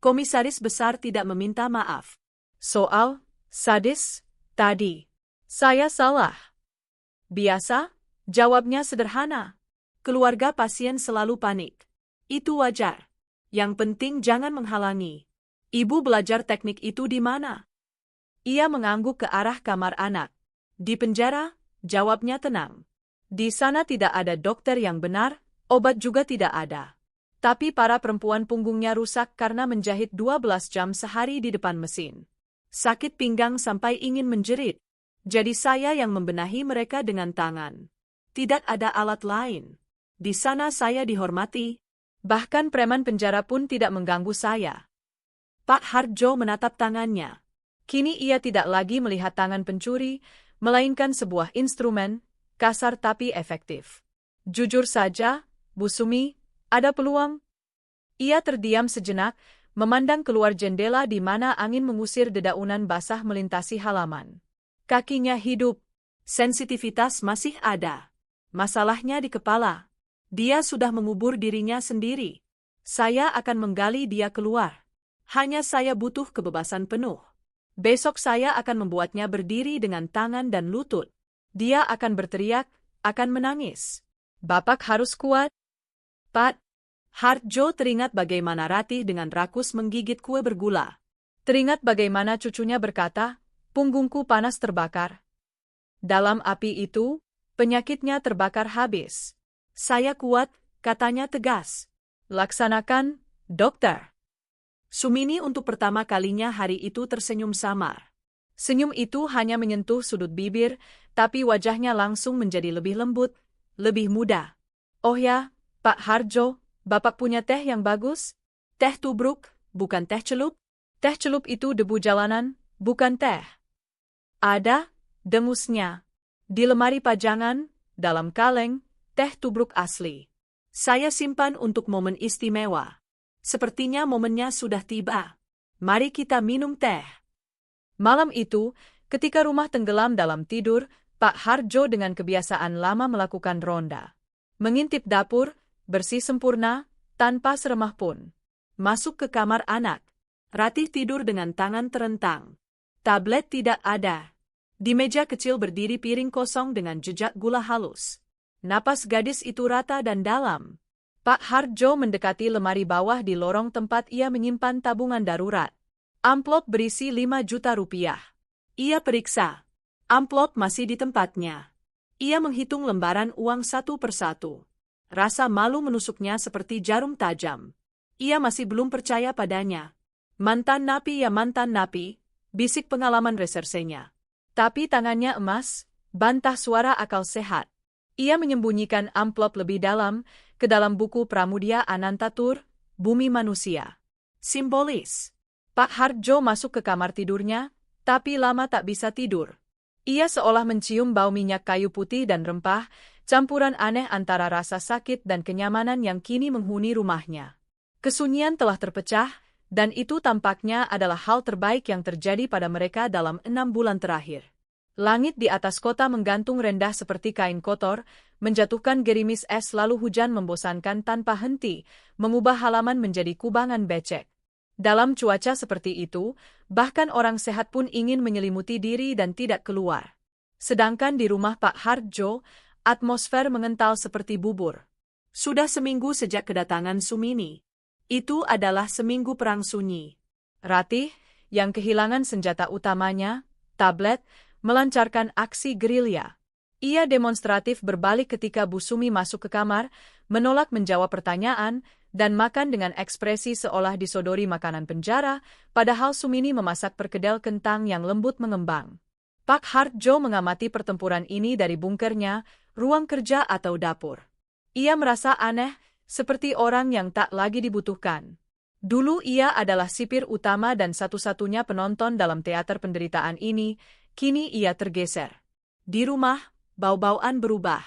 Komisaris besar tidak meminta maaf. Soal sadis tadi. Saya salah. Biasa, jawabnya sederhana. Keluarga pasien selalu panik. Itu wajar. Yang penting jangan menghalangi. Ibu belajar teknik itu di mana? Ia mengangguk ke arah kamar anak. Di penjara, jawabnya tenang. Di sana tidak ada dokter yang benar, obat juga tidak ada. Tapi para perempuan punggungnya rusak karena menjahit 12 jam sehari di depan mesin. Sakit pinggang sampai ingin menjerit. Jadi saya yang membenahi mereka dengan tangan. Tidak ada alat lain. Di sana saya dihormati. Bahkan preman penjara pun tidak mengganggu saya. Pak Harjo menatap tangannya. Kini ia tidak lagi melihat tangan pencuri, melainkan sebuah instrumen, kasar tapi efektif. Jujur saja, Bu Sumi, ada peluang? Ia terdiam sejenak, memandang keluar jendela di mana angin mengusir dedaunan basah melintasi halaman. Kakinya hidup, sensitivitas masih ada. Masalahnya di kepala. Dia sudah mengubur dirinya sendiri. Saya akan menggali dia keluar. Hanya saya butuh kebebasan penuh. Besok saya akan membuatnya berdiri dengan tangan dan lutut. Dia akan berteriak, akan menangis. Bapak harus kuat. Pak Harjo teringat bagaimana Ratih dengan rakus menggigit kue bergula. Teringat bagaimana cucunya berkata, punggungku panas terbakar. Dalam api itu, penyakitnya terbakar habis. Saya kuat, katanya tegas. Laksanakan, dokter. Sumini untuk pertama kalinya hari itu tersenyum samar. Senyum itu hanya menyentuh sudut bibir, tapi wajahnya langsung menjadi lebih lembut, lebih muda. Oh ya, Pak Harjo, Bapak punya teh yang bagus? Teh tubruk, bukan teh celup? Teh celup itu debu jalanan, bukan teh. Ada, dengusnya. Di lemari pajangan, dalam kaleng, teh tubruk asli. Saya simpan untuk momen istimewa. Sepertinya momennya sudah tiba. Mari kita minum teh. Malam itu, ketika rumah tenggelam dalam tidur, Pak Harjo dengan kebiasaan lama melakukan ronda. Mengintip dapur, bersih sempurna, tanpa seremah pun. Masuk ke kamar anak. Ratih tidur dengan tangan terentang. Tablet tidak ada. Di meja kecil berdiri piring kosong dengan jejak gula halus. Napas gadis itu rata dan dalam. Pak Harjo mendekati lemari bawah di lorong tempat ia menyimpan tabungan darurat. Amplop berisi 5 juta rupiah. Ia periksa. Amplop masih di tempatnya. Ia menghitung lembaran uang satu persatu. Rasa malu menusuknya seperti jarum tajam. Ia masih belum percaya padanya. Mantan napi ya mantan napi, bisik pengalaman resersenya. Tapi tangannya emas, bantah suara akal sehat. Ia menyembunyikan amplop lebih dalam, ke dalam buku Pramudia Anantatur, Bumi Manusia. Simbolis. Pak Harjo masuk ke kamar tidurnya, tapi lama tak bisa tidur. Ia seolah mencium bau minyak kayu putih dan rempah, campuran aneh antara rasa sakit dan kenyamanan yang kini menghuni rumahnya. Kesunyian telah terpecah, dan itu tampaknya adalah hal terbaik yang terjadi pada mereka dalam 6 bulan terakhir. Langit di atas kota menggantung rendah seperti kain kotor, menjatuhkan gerimis es lalu hujan membosankan tanpa henti, mengubah halaman menjadi kubangan becek. Dalam cuaca seperti itu, bahkan orang sehat pun ingin menyelimuti diri dan tidak keluar. Sedangkan di rumah Pak Harjo, atmosfer mengental seperti bubur. Sudah seminggu sejak kedatangan Sumini. Itu adalah seminggu perang sunyi. Ratih, yang kehilangan senjata utamanya, tablet, melancarkan aksi gerilya. Ia demonstratif berbalik ketika Bu Sumi masuk ke kamar, menolak menjawab pertanyaan, dan makan dengan ekspresi seolah disodori makanan penjara, padahal Sumini memasak perkedel kentang yang lembut mengembang. Pak Harjo mengamati pertempuran ini dari bunkernya, ruang kerja atau dapur. Ia merasa aneh, seperti orang yang tak lagi dibutuhkan. Dulu ia adalah sipir utama dan satu-satunya penonton dalam teater penderitaan ini, kini ia tergeser. Di rumah, bau-bauan berubah.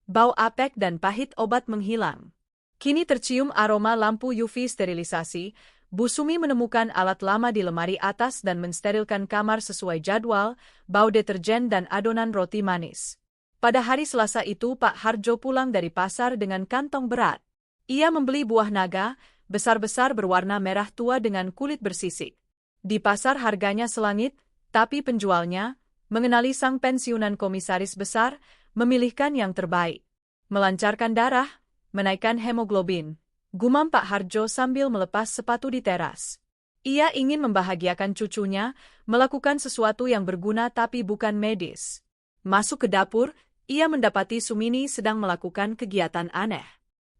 Bau apek dan pahit obat menghilang. Kini tercium aroma lampu UV sterilisasi. Bu Sumi menemukan alat lama di lemari atas dan mensterilkan kamar sesuai jadwal, bau deterjen dan adonan roti manis. Pada hari Selasa itu Pak Harjo pulang dari pasar dengan kantong berat. Ia membeli buah naga, besar-besar berwarna merah tua dengan kulit bersisik. Di pasar harganya selangit, tapi penjualnya, mengenali sang pensiunan komisaris besar, memilihkan yang terbaik. Melancarkan darah, menaikkan hemoglobin. Gumam Pak Harjo sambil melepas sepatu di teras. Ia ingin membahagiakan cucunya, melakukan sesuatu yang berguna tapi bukan medis. Masuk ke dapur, ia mendapati Sumini sedang melakukan kegiatan aneh.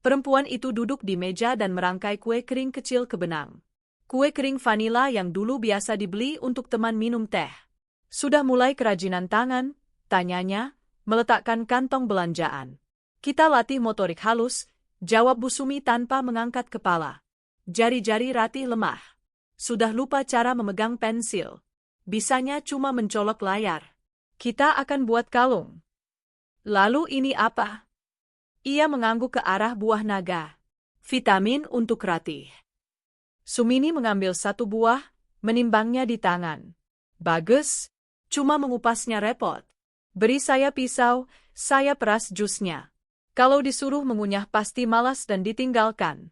Perempuan itu duduk di meja dan merangkai kue kering kecil ke benang. Kue kering vanila yang dulu biasa dibeli untuk teman minum teh. Sudah mulai kerajinan tangan, tanyanya, meletakkan kantong belanjaan. Kita latih motorik halus, jawab Bu Sumi tanpa mengangkat kepala. Jari-jari Ratih lemah. Sudah lupa cara memegang pensil. Bisanya cuma mencolok layar. Kita akan buat kalung. Lalu ini apa? Ia mengangguk ke arah buah naga. Vitamin untuk Ratih. Sumini mengambil satu buah, menimbangnya di tangan. Bagus, cuma mengupasnya repot. Beri saya pisau, saya peras jusnya. Kalau disuruh mengunyah pasti malas dan ditinggalkan.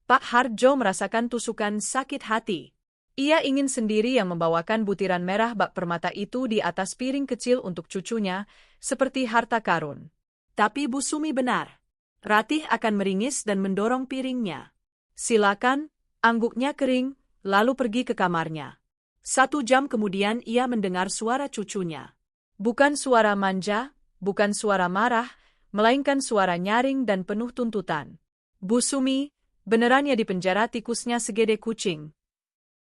Pak Harjo merasakan tusukan sakit hati. Ia ingin sendiri yang membawakan butiran merah bak permata itu di atas piring kecil untuk cucunya, seperti harta karun. Tapi Bu Sumi benar. Ratih akan meringis dan mendorong piringnya. Silakan, angguknya kering, lalu pergi ke kamarnya. 1 jam kemudian ia mendengar suara cucunya. Bukan suara manja, bukan suara marah, melainkan suara nyaring dan penuh tuntutan. Bu Sumi, beneran ya dipenjara tikusnya segede kucing.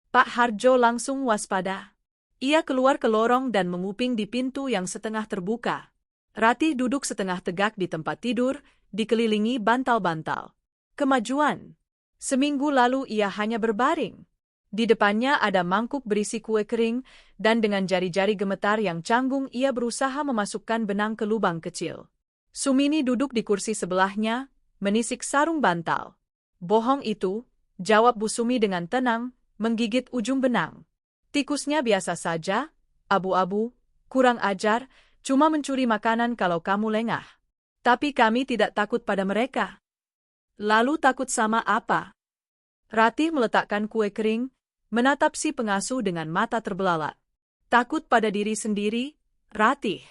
Pak Harjo langsung waspada. Ia keluar ke lorong dan menguping di pintu yang setengah terbuka. Ratih duduk setengah tegak di tempat tidur, dikelilingi bantal-bantal. Kemajuan. Seminggu lalu ia hanya berbaring. Di depannya ada mangkuk berisi kue kering, dan dengan jari-jari gemetar yang canggung ia berusaha memasukkan benang ke lubang kecil. Sumini duduk di kursi sebelahnya, menisik sarung bantal. Bohong itu, jawab Bu Sumi dengan tenang, menggigit ujung benang. Tikusnya biasa saja, abu-abu, kurang ajar, cuma mencuri makanan kalau kamu lengah. Tapi kami tidak takut pada mereka. Lalu takut sama apa? Ratih meletakkan kue kering, menatap si pengasuh dengan mata terbelalak. Takut pada diri sendiri, Ratih.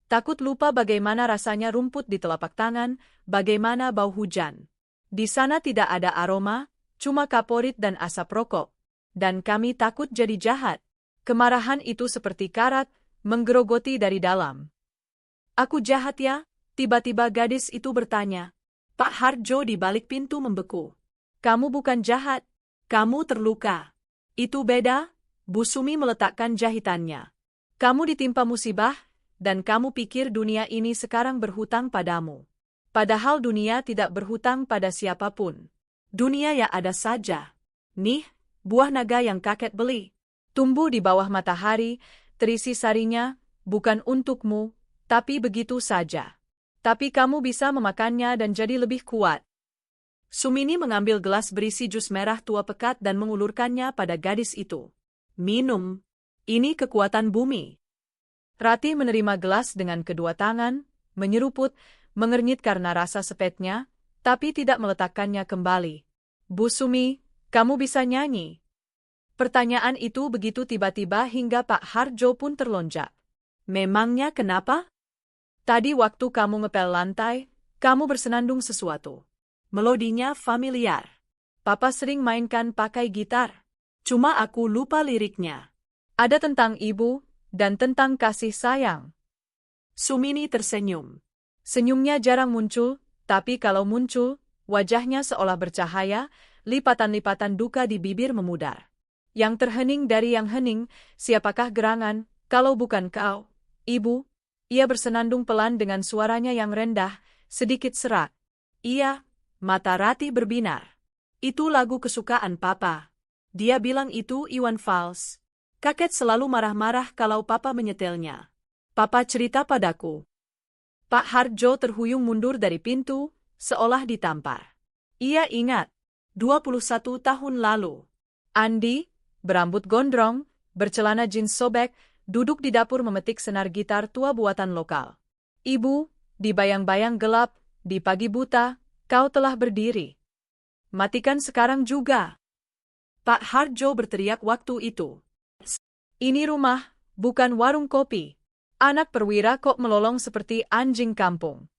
Takut lupa bagaimana rasanya rumput di telapak tangan, bagaimana bau hujan. Di sana tidak ada aroma, cuma kaporit dan asap rokok. Dan kami takut jadi jahat. Kemarahan itu seperti karat, menggerogoti dari dalam. Aku jahat ya? Tiba-tiba gadis itu bertanya. Pak Harjo di balik pintu membeku. Kamu bukan jahat, kamu terluka. Itu beda, Bu Sumi meletakkan jahitannya. Kamu ditimpa musibah, dan kamu pikir dunia ini sekarang berhutang padamu. Padahal dunia tidak berhutang pada siapapun. Dunia ya ada saja. Nih, buah naga yang kakek beli. Tumbuh di bawah matahari, terisi sarinya, bukan untukmu, tapi begitu saja. Tapi kamu bisa memakannya dan jadi lebih kuat. Sumini mengambil gelas berisi jus merah tua pekat dan mengulurkannya pada gadis itu. Minum. Ini kekuatan bumi. Ratih menerima gelas dengan kedua tangan, menyeruput, mengernyit karena rasa sepetnya, tapi tidak meletakkannya kembali. Bu Sumi, kamu bisa nyanyi? Pertanyaan itu begitu tiba-tiba hingga Pak Harjo pun terlonjak. Memangnya kenapa? Tadi waktu kamu ngepel lantai, kamu bersenandung sesuatu. Melodinya familiar. Papa sering mainkan pakai gitar. Cuma aku lupa liriknya. Ada tentang ibu, dan tentang kasih sayang. Sumini tersenyum. Senyumnya jarang muncul, tapi kalau muncul, wajahnya seolah bercahaya, lipatan-lipatan duka di bibir memudar. Yang terhening dari yang hening, siapakah gerangan, kalau bukan kau, ibu? Ia bersenandung pelan dengan suaranya yang rendah, sedikit serak. Iya, mata Ratih berbinar. Itu lagu kesukaan Papa. Dia bilang itu Iwan Fals. Kakek selalu marah-marah kalau Papa menyetelnya. Papa cerita padaku. Pak Hardjo terhuyung mundur dari pintu, seolah ditampar. Ia ingat, 21 tahun lalu. Andi, berambut gondrong, bercelana jeans sobek, duduk di dapur memetik senar gitar tua buatan lokal. Ibu, di bayang-bayang gelap, di pagi buta, kau telah berdiri. Matikan sekarang juga. Pak Hardjo berteriak waktu itu. Ini rumah, bukan warung kopi. Anak perwira kok melolong seperti anjing kampung.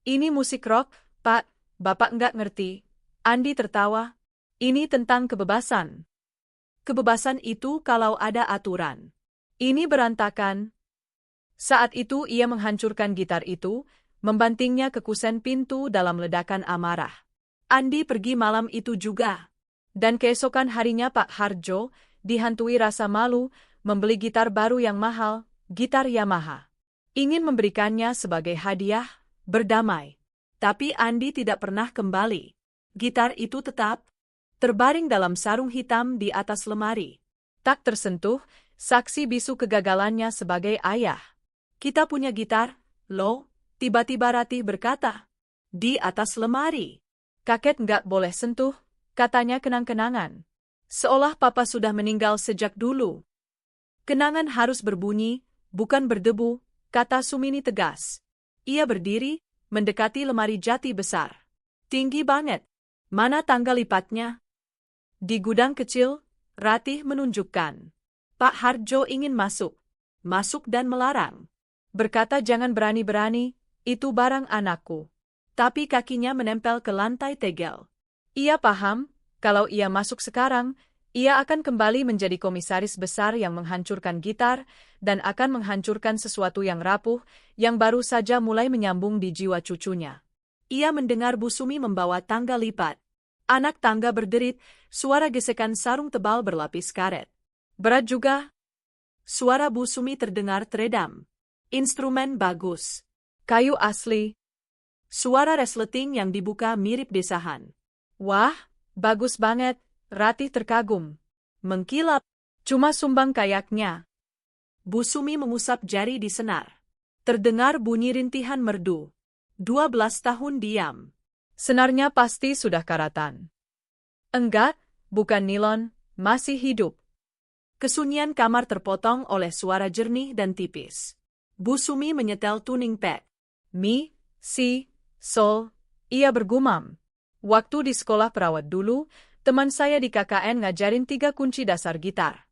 Ini musik rock, Pak, Bapak nggak ngerti. Andi tertawa. Ini tentang kebebasan. Kebebasan itu kalau ada aturan. Ini berantakan. Saat itu ia menghancurkan gitar itu, membantingnya ke kusen pintu dalam ledakan amarah. Andi pergi malam itu juga. Dan keesokan harinya Pak Hardjo dihantui rasa malu membeli gitar baru yang mahal, gitar Yamaha. Ingin memberikannya sebagai hadiah, berdamai. Tapi Andi tidak pernah kembali. Gitar itu tetap terbaring dalam sarung hitam di atas lemari. Tak tersentuh, saksi bisu kegagalannya sebagai ayah. Kita punya gitar, loh, tiba-tiba Ratih berkata. Di atas lemari. Kakek nggak boleh sentuh, katanya kenang-kenangan. Seolah papa sudah meninggal sejak dulu. Kenangan harus berbunyi, bukan berdebu, kata Sumini tegas. Ia berdiri, mendekati lemari jati besar. Tinggi banget. Mana tangga lipatnya? Di gudang kecil, Ratih menunjukkan. Pak Hardjo ingin masuk. Masuk dan melarang. Berkata jangan berani-berani, itu barang anakku. Tapi kakinya menempel ke lantai tegel. Ia paham, kalau ia masuk sekarang, ia akan kembali menjadi komisaris besar yang menghancurkan gitar dan akan menghancurkan sesuatu yang rapuh, yang baru saja mulai menyambung di jiwa cucunya. Ia mendengar Bu Sumi membawa tangga lipat. Anak tangga berderit, suara gesekan sarung tebal berlapis karet. Berat juga. Suara Bu Sumi terdengar teredam. Instrumen bagus. Kayu asli. Suara resleting yang dibuka mirip desahan. Wah, bagus banget, Ratih terkagum. Mengkilap, cuma sumbang kayaknya. Bu Sumi mengusap jari di senar. Terdengar bunyi rintihan merdu. 12 tahun diam. Senarnya pasti sudah karatan. Enggak, bukan nilon, masih hidup. Kesunyian kamar terpotong oleh suara jernih dan tipis. Bu Sumi menyetel tuning pad. Mi, si, sol, ia bergumam. Waktu di sekolah perawat dulu, teman saya di KKN ngajarin 3 kunci dasar gitar.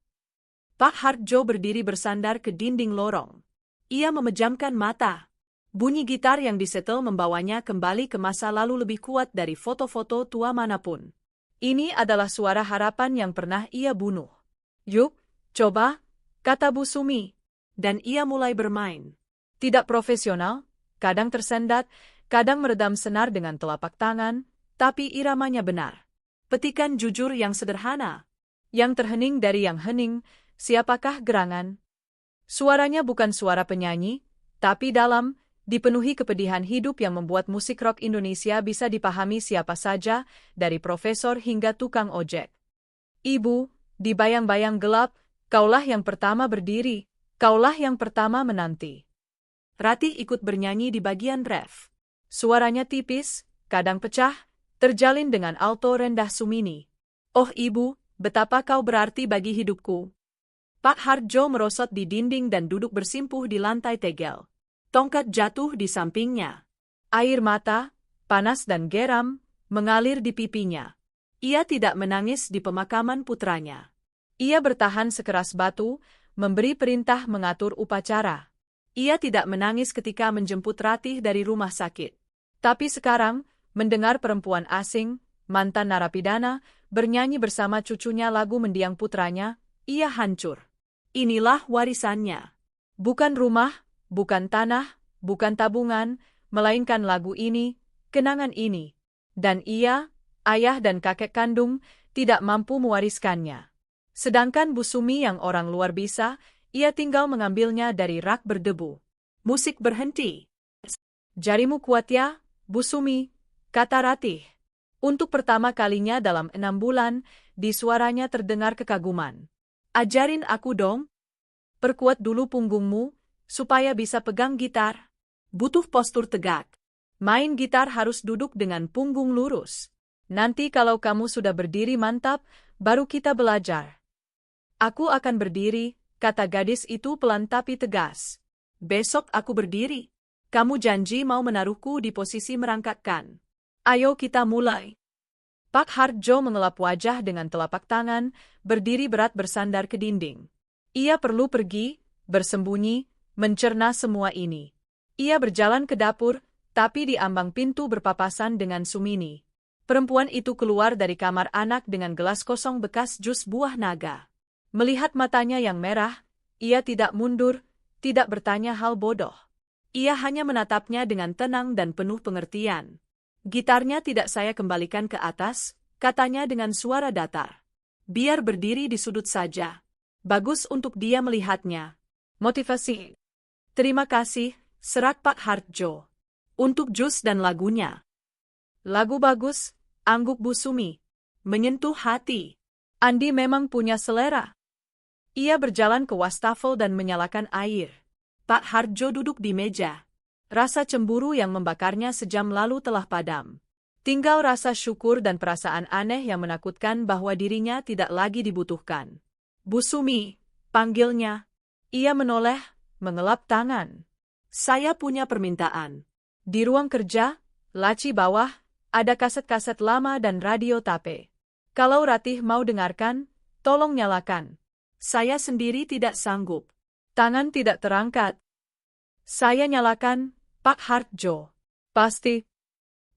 Pak Hardjo berdiri bersandar ke dinding lorong. Ia memejamkan mata. Bunyi gitar yang disetel membawanya kembali ke masa lalu lebih kuat dari foto-foto tua manapun. Ini adalah suara harapan yang pernah ia bunuh. Yuk, coba, kata Bu Sumi. Dan ia mulai bermain. Tidak profesional, kadang tersendat, kadang meredam senar dengan telapak tangan, tapi iramanya benar. Petikan jujur yang sederhana. Yang terhening dari yang hening, siapakah gerangan? Suaranya bukan suara penyanyi, tapi dalam, dipenuhi kepedihan hidup yang membuat musik rock Indonesia bisa dipahami siapa saja, dari profesor hingga tukang ojek. Ibu, di bayang-bayang gelap, kaulah yang pertama berdiri, kaulah yang pertama menanti. Ratih ikut bernyanyi di bagian ref. Suaranya tipis, kadang pecah, terjalin dengan alto rendah Sumini. Oh ibu, betapa kau berarti bagi hidupku. Pak Hardjo merosot di dinding dan duduk bersimpuh di lantai tegel. Tongkat jatuh di sampingnya. Air mata, panas dan geram, mengalir di pipinya. Ia tidak menangis di pemakaman putranya. Ia bertahan sekeras batu, memberi perintah mengatur upacara. Ia tidak menangis ketika menjemput Ratih dari rumah sakit. Tapi sekarang, mendengar perempuan asing, mantan narapidana, bernyanyi bersama cucunya lagu mendiang putranya, ia hancur. Inilah warisannya. Bukan rumah, bukan tanah, bukan tabungan, melainkan lagu ini, kenangan ini. Dan ia, ayah dan kakek kandung, tidak mampu mewariskannya. Sedangkan Bu Sumi yang orang luar bisa, ia tinggal mengambilnya dari rak berdebu. Musik berhenti. Jarimu kuat ya, Bu Sumi, kata Ratih. Untuk pertama kalinya dalam 6 bulan, di suaranya terdengar kekaguman. Ajarin aku dong. Perkuat dulu punggungmu, supaya bisa pegang gitar. Butuh postur tegak. Main gitar harus duduk dengan punggung lurus. Nanti kalau kamu sudah berdiri mantap, baru kita belajar. Aku akan berdiri, kata gadis itu pelan tapi tegas. Besok aku berdiri. Kamu janji mau menaruhku di posisi merangkakkan. Ayo kita mulai. Pak Hardjo mengelap wajah dengan telapak tangan, berdiri berat bersandar ke dinding. Ia perlu pergi, bersembunyi, mencerna semua ini. Ia berjalan ke dapur, tapi di ambang pintu berpapasan dengan Sumini. Perempuan itu keluar dari kamar anak dengan gelas kosong bekas jus buah naga. Melihat matanya yang merah, ia tidak mundur, tidak bertanya hal bodoh. Ia hanya menatapnya dengan tenang dan penuh pengertian. Gitarnya tidak saya kembalikan ke atas, katanya dengan suara datar. Biar berdiri di sudut saja. Bagus untuk dia melihatnya. Motivasi. Terima kasih, serak Pak Hardjo. Untuk jus dan lagunya. Lagu bagus, angguk Bu Sumi. Menyentuh hati. Andi memang punya selera. Ia berjalan ke wastafel dan menyalakan air. Pak Hardjo duduk di meja. Rasa cemburu yang membakarnya sejam lalu telah padam. Tinggal rasa syukur dan perasaan aneh yang menakutkan bahwa dirinya tidak lagi dibutuhkan. Bu Sumi, panggilnya. Ia menoleh, mengelap tangan. Saya punya permintaan. Di ruang kerja, laci bawah, ada kaset-kaset lama dan radio tape. Kalau Ratih mau dengarkan, tolong nyalakan. Saya sendiri tidak sanggup. Tangan tidak terangkat. Saya nyalakan, Pak Hardjo. Pasti.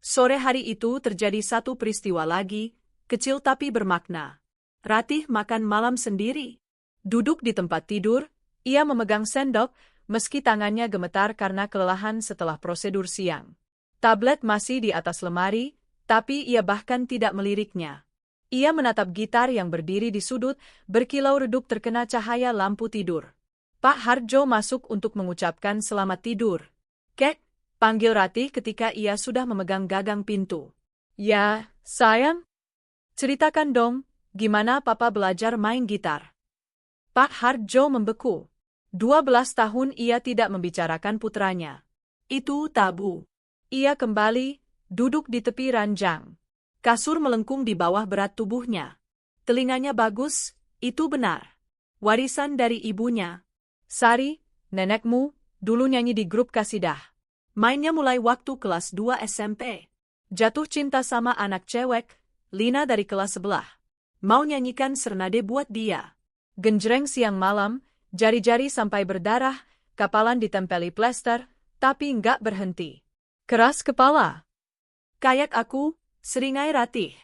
Sore hari itu terjadi satu peristiwa lagi, kecil tapi bermakna. Ratih makan malam sendiri. Duduk di tempat tidur, ia memegang sendok, meski tangannya gemetar karena kelelahan setelah prosedur siang. Tablet masih di atas lemari, tapi ia bahkan tidak meliriknya. Ia menatap gitar yang berdiri di sudut, berkilau redup terkena cahaya lampu tidur. Pak Hardjo masuk untuk mengucapkan selamat tidur. Kek, panggil Ratih ketika ia sudah memegang gagang pintu. Ya, sayang. Ceritakan dong, gimana papa belajar main gitar. Pak Hardjo membeku. 12 tahun ia tidak membicarakan putranya. Itu tabu. Ia kembali, duduk di tepi ranjang. Kasur melengkung di bawah berat tubuhnya. Telinganya bagus, itu benar. Warisan dari ibunya. Sari, nenekmu, dulu nyanyi di grup kasidah. Mainnya mulai waktu kelas 2 SMP. Jatuh cinta sama anak cewek, Lina dari kelas sebelah. Mau nyanyikan sernade buat dia. Genjreng siang malam, jari-jari sampai berdarah, kapalan ditempeli plester, tapi nggak berhenti. Keras kepala. Kayak aku, seringai Ratih.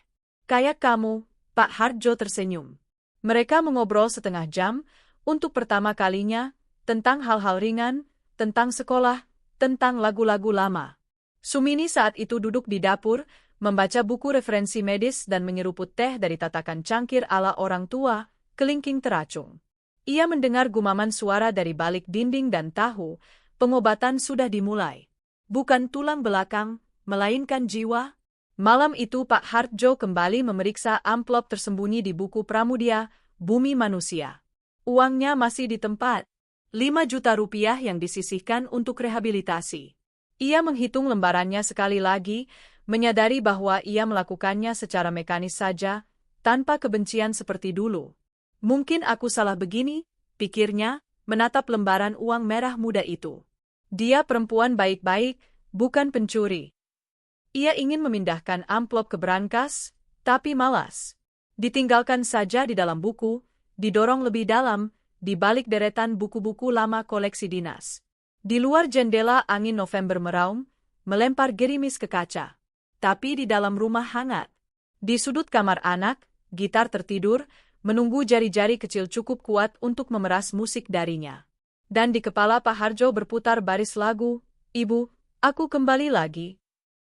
Kayak kamu, Pak Hardjo tersenyum. Mereka mengobrol setengah jam, untuk pertama kalinya, tentang hal-hal ringan, tentang sekolah, tentang lagu-lagu lama. Sumini saat itu duduk di dapur, membaca buku referensi medis dan menyeruput teh dari tatakan cangkir ala orang tua, kelingking teracung. Ia mendengar gumaman suara dari balik dinding dan tahu, pengobatan sudah dimulai. Bukan tulang belakang, melainkan jiwa. Malam itu Pak Hardjo kembali memeriksa amplop tersembunyi di buku Pramudia, Bumi Manusia. Uangnya masih di tempat. 5 juta rupiah yang disisihkan untuk rehabilitasi. Ia menghitung lembarannya sekali lagi, menyadari bahwa ia melakukannya secara mekanis saja, tanpa kebencian seperti dulu. Mungkin aku salah begini, pikirnya, menatap lembaran uang merah muda itu. Dia perempuan baik-baik, bukan pencuri. Ia ingin memindahkan amplop ke brankas, tapi malas. Ditinggalkan saja di dalam buku, didorong lebih dalam, di balik deretan buku-buku lama koleksi dinas. Di luar jendela angin November meraung, melempar gerimis ke kaca. Tapi di dalam rumah hangat. Di sudut kamar anak, gitar tertidur, menunggu jari-jari kecil cukup kuat untuk memeras musik darinya. Dan di kepala Pak Hardjo berputar baris lagu, Ibu, aku kembali lagi.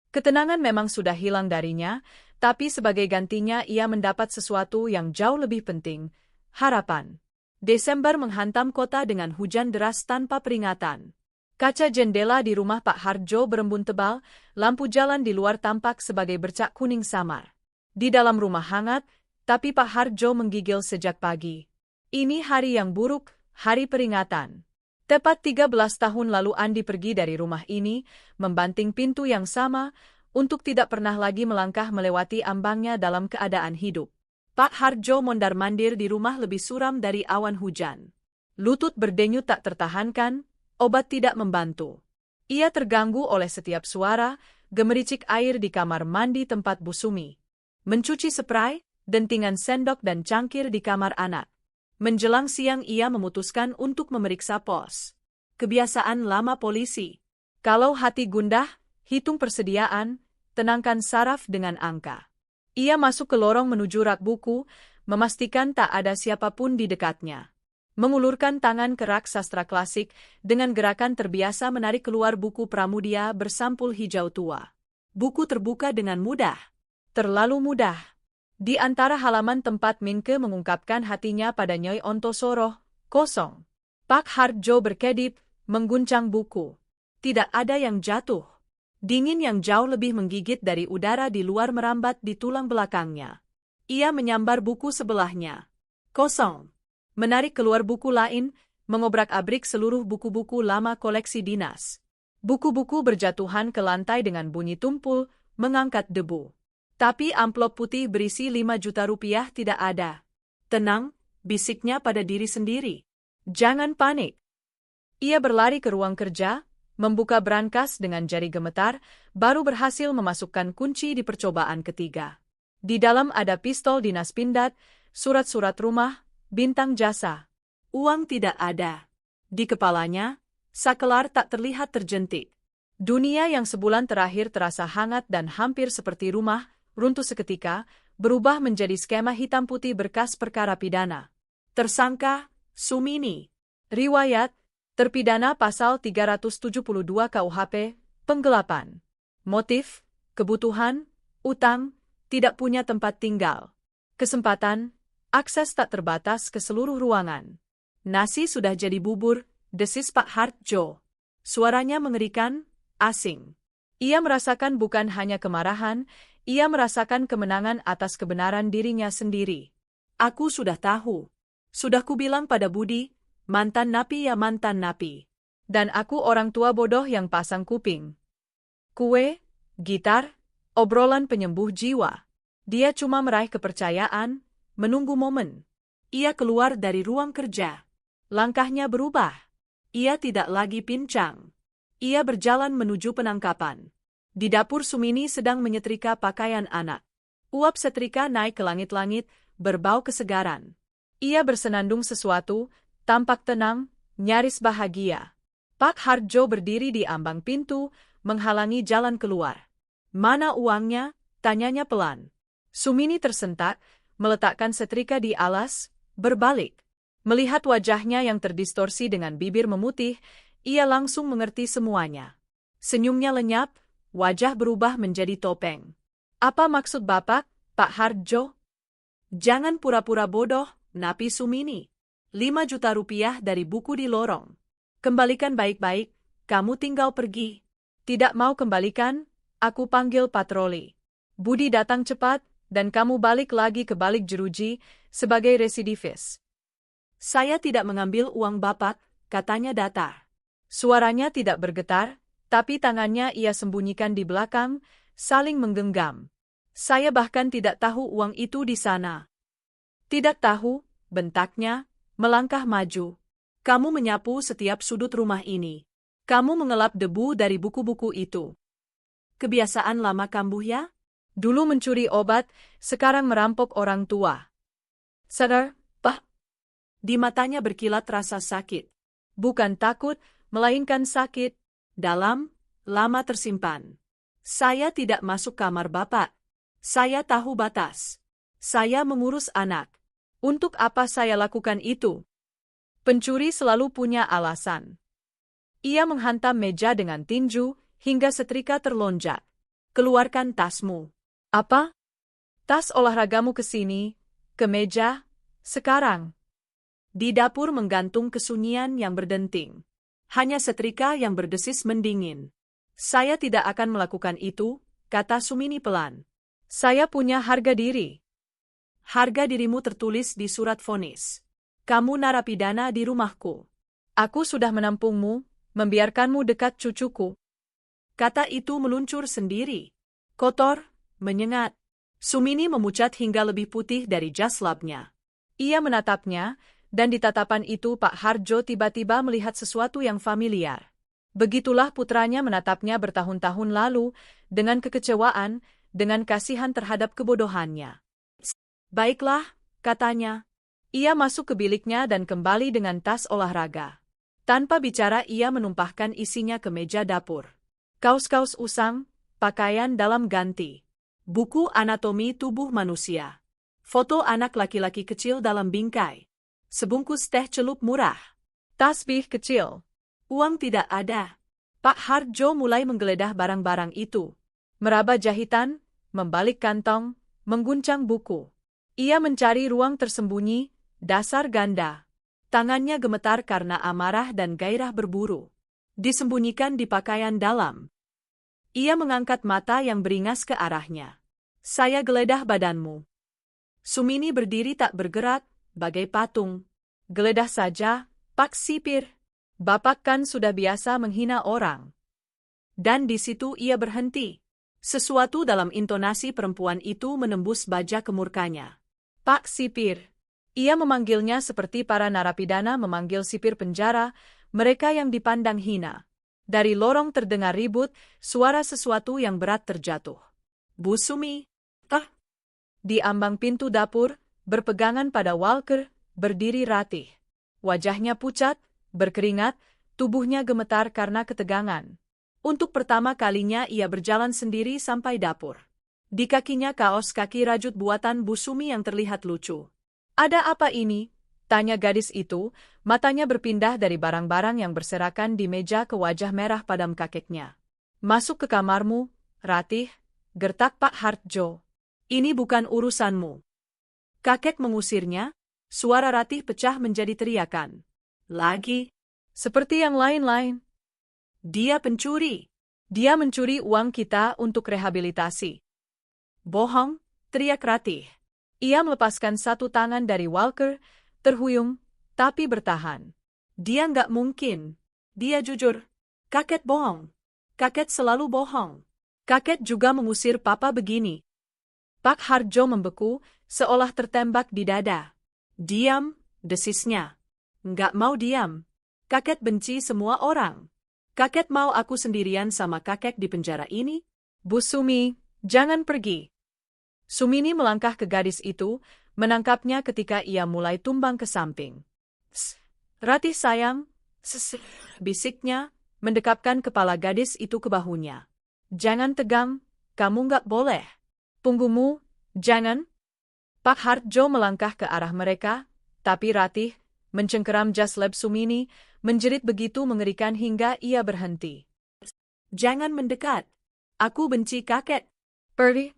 Ketenangan memang sudah hilang darinya, tapi sebagai gantinya ia mendapat sesuatu yang jauh lebih penting, harapan. Desember menghantam kota dengan hujan deras tanpa peringatan. Kaca jendela di rumah Pak Hardjo berembun tebal, lampu jalan di luar tampak sebagai bercak kuning samar. Di dalam rumah hangat, tapi Pak Hardjo menggigil sejak pagi. Ini hari yang buruk, hari peringatan. Tepat 13 tahun lalu Andi pergi dari rumah ini, membanting pintu yang sama, untuk tidak pernah lagi melangkah melewati ambangnya dalam keadaan hidup. Pak Hardjo mondar-mandir di rumah lebih suram dari awan hujan. Lutut berdenyut tak tertahankan, obat tidak membantu. Ia terganggu oleh setiap suara, gemericik air di kamar mandi tempat Bu Sumi. Mencuci spray, dentingan sendok dan cangkir di kamar anak. Menjelang siang ia memutuskan untuk memeriksa pos. Kebiasaan lama polisi. Kalau hati gundah, hitung persediaan, tenangkan saraf dengan angka. Ia masuk ke lorong menuju rak buku, memastikan tak ada siapapun di dekatnya. Mengulurkan tangan ke rak sastra klasik, dengan gerakan terbiasa menarik keluar buku Pramudia bersampul hijau tua. Buku terbuka dengan mudah. Terlalu mudah. Di antara halaman tempat Minke mengungkapkan hatinya pada Nyai Ontosoro, kosong. Pak Hardjo berkedip, mengguncang buku. Tidak ada yang jatuh. Dingin yang jauh lebih menggigit dari udara di luar merambat di tulang belakangnya. Ia menyambar buku sebelahnya. Kosong. Menarik keluar buku lain, mengobrak-abrik seluruh buku-buku lama koleksi dinas. Buku-buku berjatuhan ke lantai dengan bunyi tumpul, mengangkat debu. Tapi amplop putih berisi 5 juta rupiah tidak ada. Tenang, bisiknya pada diri sendiri. Jangan panik. Ia berlari ke ruang kerja, membuka brankas dengan jari gemetar, baru berhasil memasukkan kunci di percobaan ketiga. Di dalam ada pistol dinas Pindad, surat-surat rumah, bintang jasa. Uang tidak ada. Di kepalanya, sakelar tak terlihat terjentik. Dunia yang sebulan terakhir terasa hangat dan hampir seperti rumah, runtuh seketika, berubah menjadi skema hitam putih berkas perkara pidana. Tersangka, Sumini. Riwayat, terpidana pasal 372 KUHP, penggelapan. Motif, kebutuhan, utang, tidak punya tempat tinggal. Kesempatan, akses tak terbatas ke seluruh ruangan. Nasi sudah jadi bubur, desis Pak Hardjo. Suaranya mengerikan, asing. Ia merasakan bukan hanya kemarahan, ia merasakan kemenangan atas kebenaran dirinya sendiri. Aku sudah tahu. Sudah kubilang pada Budi, mantan napi ya mantan napi. Dan aku orang tua bodoh yang pasang kuping. Kue, gitar, obrolan penyembuh jiwa. Dia cuma meraih kepercayaan, menunggu momen. Ia keluar dari ruang kerja. Langkahnya berubah. Ia tidak lagi pincang. Ia berjalan menuju penangkapan. Di dapur Sumini sedang menyetrika pakaian anak. Uap setrika naik ke langit-langit, berbau kesegaran. Ia bersenandung sesuatu, tampak tenang, nyaris bahagia. Pak Hardjo berdiri di ambang pintu, menghalangi jalan keluar. Mana uangnya? Tanyanya pelan. Sumini tersentak, meletakkan setrika di alas, berbalik. Melihat wajahnya yang terdistorsi dengan bibir memutih, ia langsung mengerti semuanya. Senyumnya lenyap, wajah berubah menjadi topeng. Apa maksud Bapak, Pak Hardjo? Jangan pura-pura bodoh, napi Sumini. 5 juta rupiah dari buku di lorong. Kembalikan baik-baik, kamu tinggal pergi. Tidak mau kembalikan, aku panggil patroli. Budi datang cepat, dan kamu balik lagi ke balik jeruji, sebagai residivis. Saya tidak mengambil uang Bapak, katanya datar. Suaranya tidak bergetar, tapi tangannya ia sembunyikan di belakang, saling menggenggam. Saya bahkan tidak tahu uang itu di sana. Tidak tahu, bentaknya, melangkah maju. Kamu menyapu setiap sudut rumah ini. Kamu mengelap debu dari buku-buku itu. Kebiasaan lama kambuh ya? Dulu mencuri obat, sekarang merampok orang tua. Sadar, Pak? Di matanya berkilat rasa sakit. Bukan takut, melainkan sakit. Dalam, lama tersimpan. Saya tidak masuk kamar Bapak. Saya tahu batas. Saya mengurus anak. Untuk apa saya lakukan itu? Pencuri selalu punya alasan. Ia menghantam meja dengan tinju, hingga setrika terlonjak. Keluarkan tasmu. Apa? Tas olahragamu ke sini, ke meja, sekarang. Di dapur menggantung kesunyian yang berdenting. Hanya setrika yang berdesis mendingin. Saya tidak akan melakukan itu, kata Sumini pelan. Saya punya harga diri. Harga dirimu tertulis di surat vonis. Kamu narapidana di rumahku. Aku sudah menampungmu, membiarkanmu dekat cucuku. Kata itu meluncur sendiri. Kotor, menyengat. Sumini memucat hingga lebih putih dari jas labnya. Ia menatapnya, dan di tatapan itu Pak Harjo tiba-tiba melihat sesuatu yang familiar. Begitulah putranya menatapnya bertahun-tahun lalu, dengan kekecewaan, dengan kasihan terhadap kebodohannya. Baiklah, katanya. Ia masuk ke biliknya dan kembali dengan tas olahraga. Tanpa bicara ia menumpahkan isinya ke meja dapur. Kaus-kaus usang, pakaian dalam ganti. Buku anatomi tubuh manusia. Foto anak laki-laki kecil dalam bingkai. Sebungkus teh celup murah. Tasbih kecil. Uang tidak ada. Pak Harjo mulai menggeledah barang-barang itu. Meraba jahitan, membalik kantong, mengguncang buku. Ia mencari ruang tersembunyi, dasar ganda. Tangannya gemetar karena amarah dan gairah berburu. Disembunyikan di pakaian dalam. Ia mengangkat mata yang beringas ke arahnya. Saya geledah badanmu. Sumini berdiri tak bergerak, bagai patung. Geledah saja, Pak Sipir. Bapak kan sudah biasa menghina orang. Dan di situ ia berhenti. Sesuatu dalam intonasi perempuan itu menembus baja kemurkanya. Pak Sipir. Ia memanggilnya seperti para narapidana memanggil sipir penjara, mereka yang dipandang hina. Dari lorong terdengar ribut, suara sesuatu yang berat terjatuh. Bu Sumi. Di ambang pintu dapur, berpegangan pada Walker, berdiri Ratih. Wajahnya pucat, berkeringat, tubuhnya gemetar karena ketegangan. Untuk pertama kalinya ia berjalan sendiri sampai dapur. Di kakinya kaos kaki rajut buatan Bu Sumi yang terlihat lucu. Ada apa ini? Tanya gadis itu, matanya berpindah dari barang-barang yang berserakan di meja ke wajah merah padam kakeknya. Masuk ke kamarmu, Ratih, gertak Pak Harjo. Ini bukan urusanmu. Kakek mengusirnya, suara Ratih pecah menjadi teriakan. Lagi, seperti yang lain-lain. Dia pencuri. Dia mencuri uang kita untuk rehabilitasi. Bohong, teriak Ratih. Ia melepaskan satu tangan dari Walker, terhuyung, tapi bertahan. Dia nggak mungkin. Dia jujur. Kakek bohong. Kakek selalu bohong. Kakek juga mengusir papa begini. Pak Harjo membeku, seolah tertembak di dada. Diam, desisnya. Nggak mau diam. Kakek benci semua orang. Kakek mau aku sendirian sama kakek di penjara ini? Bu Sumi, jangan pergi. Sumini melangkah ke gadis itu, menangkapnya ketika ia mulai tumbang ke samping. Ratih sayang, bisiknya, mendekapkan kepala gadis itu ke bahunya. Jangan tegang, kamu nggak boleh. Punggungmu, jangan. Pak Harjo melangkah ke arah mereka, tapi Ratih, mencengkeram jas lab Sumini, menjerit begitu mengerikan hingga ia berhenti. Jangan mendekat. Aku benci kakek. Pergi.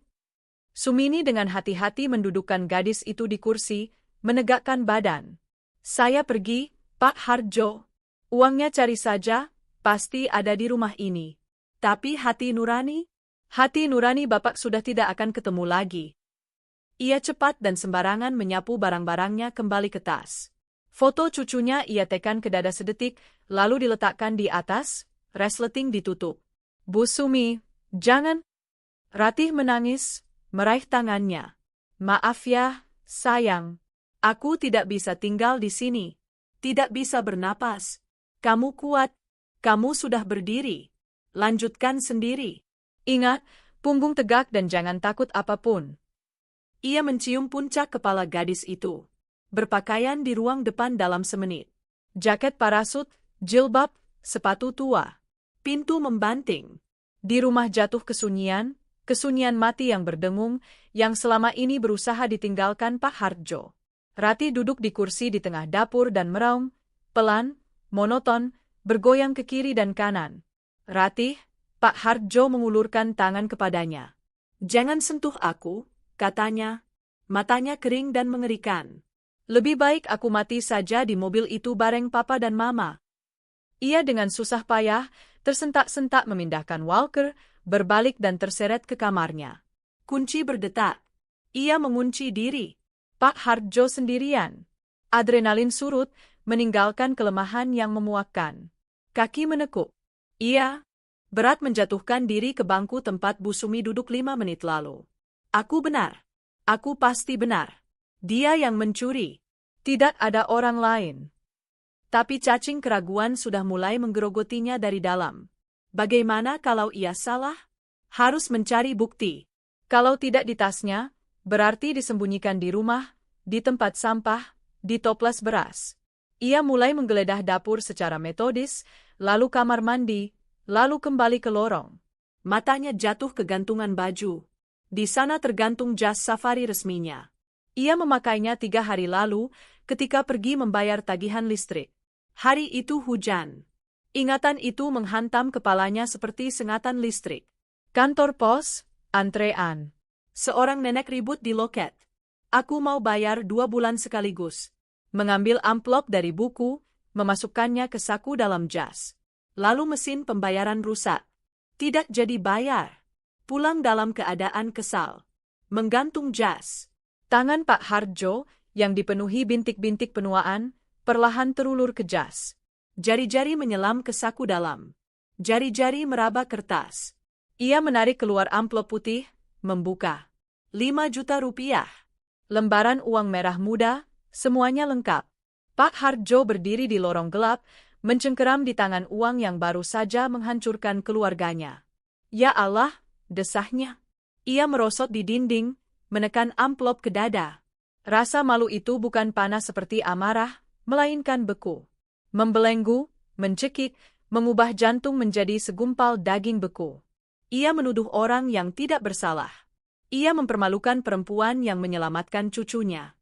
Sumini dengan hati-hati mendudukkan gadis itu di kursi, menegakkan badan. Saya pergi, Pak Harjo. Uangnya cari saja, pasti ada di rumah ini. Tapi hati nurani? Hati nurani Bapak sudah tidak akan ketemu lagi. Ia cepat dan sembarangan menyapu barang-barangnya kembali ke tas. Foto cucunya ia tekan ke dada sedetik, lalu diletakkan di atas, resleting ditutup. Bu Sumi, jangan. Ratih menangis, meraih tangannya. Maaf ya, sayang. Aku tidak bisa tinggal di sini. Tidak bisa bernapas. Kamu kuat. Kamu sudah berdiri. Lanjutkan sendiri. Ingat, punggung tegak dan jangan takut apapun. Ia mencium puncak kepala gadis itu. Berpakaian di ruang depan dalam semenit. Jaket parasut, jilbab, sepatu tua. Pintu membanting. Di rumah jatuh kesunyian mati yang berdengung, yang selama ini berusaha ditinggalkan Pak Harjo. Ratih duduk di kursi di tengah dapur dan meraung, pelan, monoton, bergoyang ke kiri dan kanan. Ratih, Pak Harjo mengulurkan tangan kepadanya. Jangan sentuh aku, katanya. Matanya kering dan mengerikan. Lebih baik aku mati saja di mobil itu bareng papa dan mama. Ia dengan susah payah, tersentak-sentak memindahkan Walker, berbalik dan terseret ke kamarnya. Kunci berdetak. Ia mengunci diri. Pak Harjo sendirian. Adrenalin surut, meninggalkan kelemahan yang memuakkan. Kaki menekuk. Iya. Berat menjatuhkan diri ke bangku tempat Bu Sumi duduk 5 menit lalu. Aku benar. Aku pasti benar. Dia yang mencuri. Tidak ada orang lain. Tapi cacing keraguan sudah mulai menggerogotinya dari dalam. Bagaimana kalau ia salah? Harus mencari bukti. Kalau tidak di tasnya, berarti disembunyikan di rumah, di tempat sampah, di toples beras. Ia mulai menggeledah dapur secara metodis, lalu kamar mandi, lalu kembali ke lorong. Matanya jatuh ke gantungan baju. Di sana tergantung jas safari resminya. Ia memakainya 3 hari lalu ketika pergi membayar tagihan listrik. Hari itu hujan. Ingatan itu menghantam kepalanya seperti sengatan listrik. Kantor pos, antrean. Seorang nenek ribut di loket. Aku mau bayar 2 bulan sekaligus. Mengambil amplop dari buku, memasukkannya ke saku dalam jas. Lalu mesin pembayaran rusak. Tidak jadi bayar. Pulang dalam keadaan kesal. Menggantung jas. Tangan Pak Hardjo, yang dipenuhi bintik-bintik penuaan, perlahan terulur ke jas. Jari-jari menyelam ke saku dalam. Jari-jari meraba kertas. Ia menarik keluar amplop putih, membuka. 5 juta rupiah. Lembaran uang merah muda, semuanya lengkap. Pak Hardjo berdiri di lorong gelap, mencengkeram di tangan uang yang baru saja menghancurkan keluarganya. Ya Allah, desahnya. Ia merosot di dinding, menekan amplop ke dada. Rasa malu itu bukan panas seperti amarah, melainkan beku. Membelenggu, mencekik, mengubah jantung menjadi segumpal daging beku. Ia menuduh orang yang tidak bersalah. Ia mempermalukan perempuan yang menyelamatkan cucunya.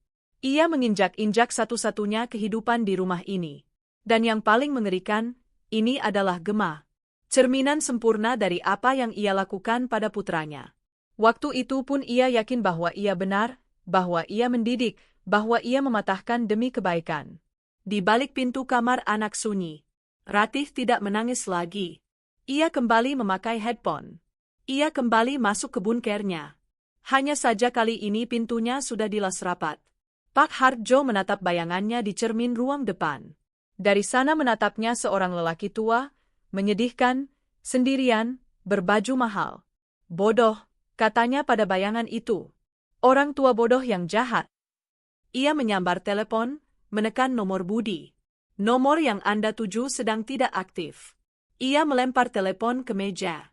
Ia menginjak-injak satu-satunya kehidupan di rumah ini. Dan yang paling mengerikan, ini adalah Gema. Cerminan sempurna dari apa yang ia lakukan pada putranya. Waktu itu pun ia yakin bahwa ia benar, bahwa ia mendidik, bahwa ia mematahkan demi kebaikan. Di balik pintu kamar anak sunyi, Ratih tidak menangis lagi. Ia kembali memakai headphone. Ia kembali masuk ke bunkernya. Hanya saja kali ini pintunya sudah dilas rapat. Pak Hardjo menatap bayangannya di cermin ruang depan. Dari sana menatapnya seorang lelaki tua, menyedihkan, sendirian, berbaju mahal. Bodoh, katanya pada bayangan itu. Orang tua bodoh yang jahat. Ia menyambar telepon, menekan nomor Budi. Nomor yang Anda tuju sedang tidak aktif. Ia melempar telepon ke meja.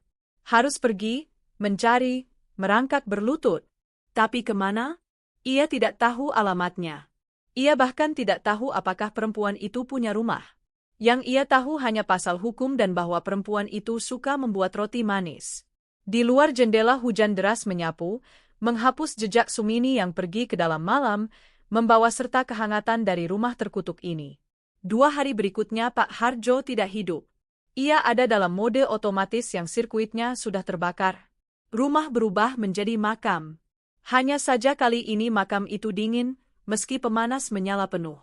Harus pergi, mencari, merangkak berlutut. Tapi kemana? Ia tidak tahu alamatnya. Ia bahkan tidak tahu apakah perempuan itu punya rumah. Yang ia tahu hanya pasal hukum dan bahwa perempuan itu suka membuat roti manis. Di luar jendela hujan deras menyapu, menghapus jejak Sumini yang pergi ke dalam malam, membawa serta kehangatan dari rumah terkutuk ini. 2 hari berikutnya Pak Hardjo tidak hidup. Ia ada dalam mode otomatis yang sirkuitnya sudah terbakar. Rumah berubah menjadi makam. Hanya saja kali ini makam itu dingin, meski pemanas menyala penuh.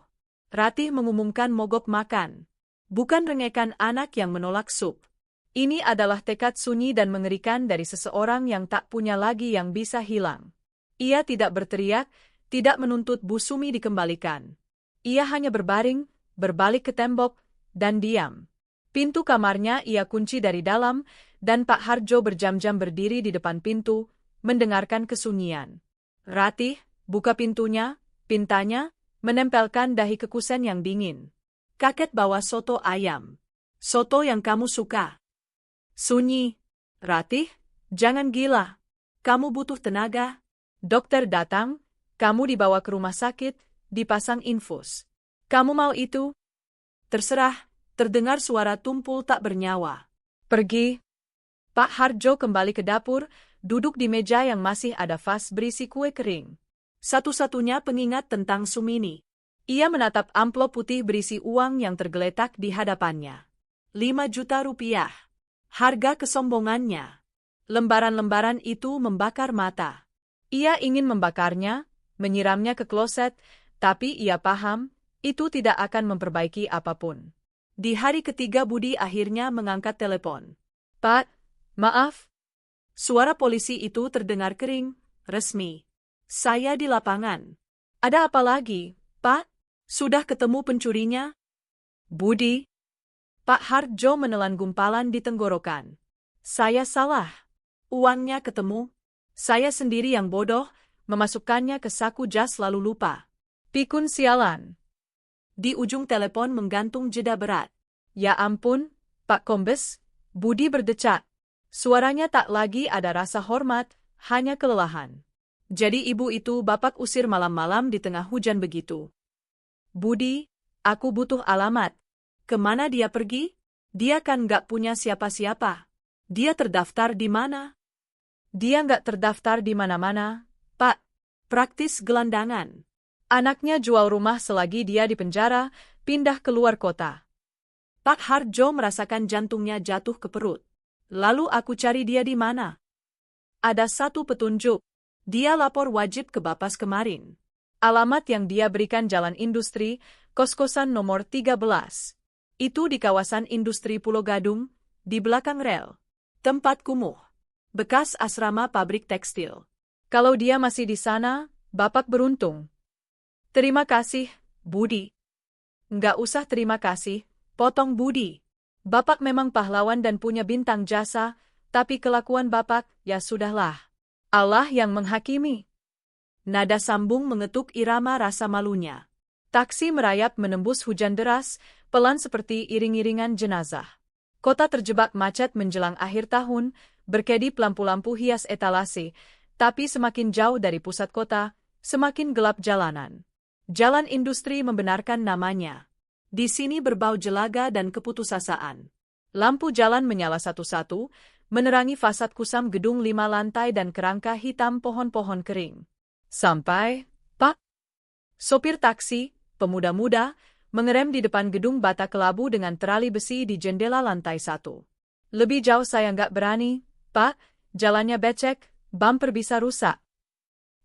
Ratih mengumumkan mogok makan. Bukan rengekan anak yang menolak sup. Ini adalah tekad sunyi dan mengerikan dari seseorang yang tak punya lagi yang bisa hilang. Ia tidak berteriak, tidak menuntut Bu Sumi dikembalikan. Ia hanya berbaring, berbalik ke tembok, dan diam. Pintu kamarnya ia kunci dari dalam, dan Pak Hardjo berjam-jam berdiri di depan pintu, mendengarkan kesunyian. Ratih, buka pintunya, pintanya, menempelkan dahi ke kusen yang dingin. Kakek bawa soto ayam. Soto yang kamu suka. Sunyi. Ratih, jangan gila. Kamu butuh tenaga. Dokter datang, kamu dibawa ke rumah sakit, dipasang infus. Kamu mau itu? Terserah, terdengar suara tumpul tak bernyawa. Pergi. Pak Hardjo kembali ke dapur, duduk di meja yang masih ada vas berisi kue kering. Satu-satunya pengingat tentang Sumini. Ia menatap amplop putih berisi uang yang tergeletak di hadapannya. 5 juta rupiah. Harga kesombongannya. Lembaran-lembaran itu membakar mata. Ia ingin membakarnya, menyiramnya ke kloset, tapi ia paham, itu tidak akan memperbaiki apapun. Di hari ketiga Budi akhirnya mengangkat telepon. Pak, maaf. Suara polisi itu terdengar kering, resmi. Saya di lapangan. Ada apa lagi, Pak? Sudah ketemu pencurinya? Budi? Pak Hardjo menelan gumpalan di tenggorokan. Saya salah. Uangnya ketemu. Saya sendiri yang bodoh, memasukkannya ke saku jas lalu lupa. Pikun sialan. Di ujung telepon menggantung jeda berat. Ya ampun, Pak Kombes, Budi berdecak. Suaranya tak lagi ada rasa hormat, hanya kelelahan. Jadi ibu itu Bapak usir malam-malam di tengah hujan begitu. Budi, aku butuh alamat. Kemana dia pergi? Dia kan nggak punya siapa-siapa. Dia terdaftar di mana? Dia nggak terdaftar di mana-mana, Pak. Praktis gelandangan. Anaknya jual rumah selagi dia di penjara, pindah keluar kota. Pak Hardjo merasakan jantungnya jatuh ke perut. Lalu aku cari dia di mana? Ada satu petunjuk. Dia lapor wajib ke Bapas kemarin. Alamat yang dia berikan Jalan Industri, kos-kosan nomor 13. Itu di kawasan industri Pulau Gadung, di belakang rel. Tempat kumuh. Bekas asrama pabrik tekstil. Kalau dia masih di sana, Bapak beruntung. Terima kasih, Budi. Nggak usah terima kasih, potong Budi. Bapak memang pahlawan dan punya bintang jasa, tapi kelakuan Bapak, ya sudahlah. Allah yang menghakimi. Nada sambung mengetuk irama rasa malunya. Taksi merayap menembus hujan deras, pelan seperti iring-iringan jenazah. Kota terjebak macet menjelang akhir tahun, berkedip lampu-lampu hias etalase, tapi semakin jauh dari pusat kota, semakin gelap jalanan. Jalan Industri membenarkan namanya. Di sini berbau jelaga dan keputusasaan. Lampu jalan menyala satu-satu, menerangi fasad kusam gedung 5 lantai dan kerangka hitam pohon-pohon kering. Sampai, Pak. Sopir taksi, pemuda-muda, mengerem di depan gedung bata kelabu dengan terali besi di jendela lantai 1. Lebih jauh saya nggak berani, Pak, jalannya becek, bumper bisa rusak.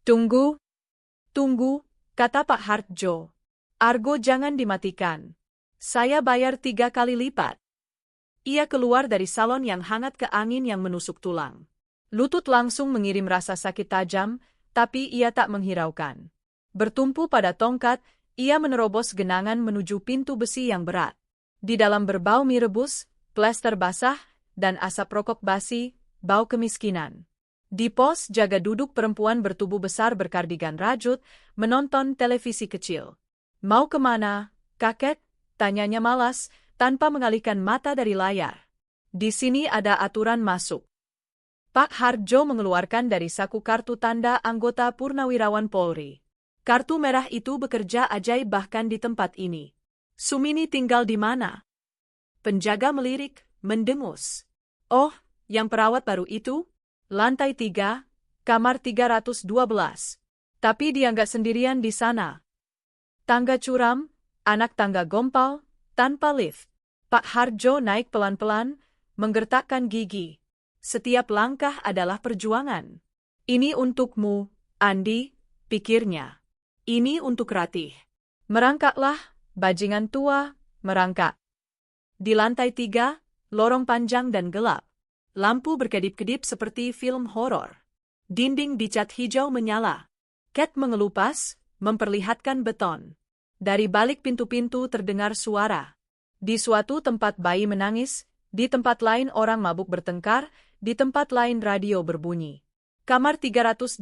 Tunggu, kata Pak Hardjo. Argo jangan dimatikan. Saya bayar 3 kali lipat. Ia keluar dari salon yang hangat ke angin yang menusuk tulang. Lutut langsung mengirim rasa sakit tajam, tapi ia tak menghiraukan. Bertumpu pada tongkat, ia menerobos genangan menuju pintu besi yang berat. Di dalam berbau mie rebus, plester basah, dan asap rokok basi, bau kemiskinan. Di pos jaga duduk perempuan bertubuh besar berkardigan rajut, menonton televisi kecil. Mau kemana, kakek? Tanyanya malas, tanpa mengalihkan mata dari layar. Di sini ada aturan masuk. Pak Hardjo mengeluarkan dari saku kartu tanda anggota Purnawirawan Polri. Kartu merah itu bekerja ajaib bahkan di tempat ini. Sumini tinggal di mana? Penjaga melirik, mendengus. Oh, yang perawat baru itu? Lantai 3, kamar 312. Tapi dia nggak sendirian di sana. Tangga curam, anak tangga gompal, tanpa lift. Pak Hardjo naik pelan-pelan, menggertakkan gigi. Setiap langkah adalah perjuangan. Ini untukmu, Andi, pikirnya. Ini untuk Ratih. Merangkaklah, bajingan tua, merangkak. Di lantai 3, lorong panjang dan gelap. Lampu berkedip-kedip seperti film horor. Dinding dicat hijau menyala. Cat mengelupas, memperlihatkan beton. Dari balik pintu-pintu terdengar suara. Di suatu tempat bayi menangis, di tempat lain orang mabuk bertengkar, di tempat lain radio berbunyi. Kamar 312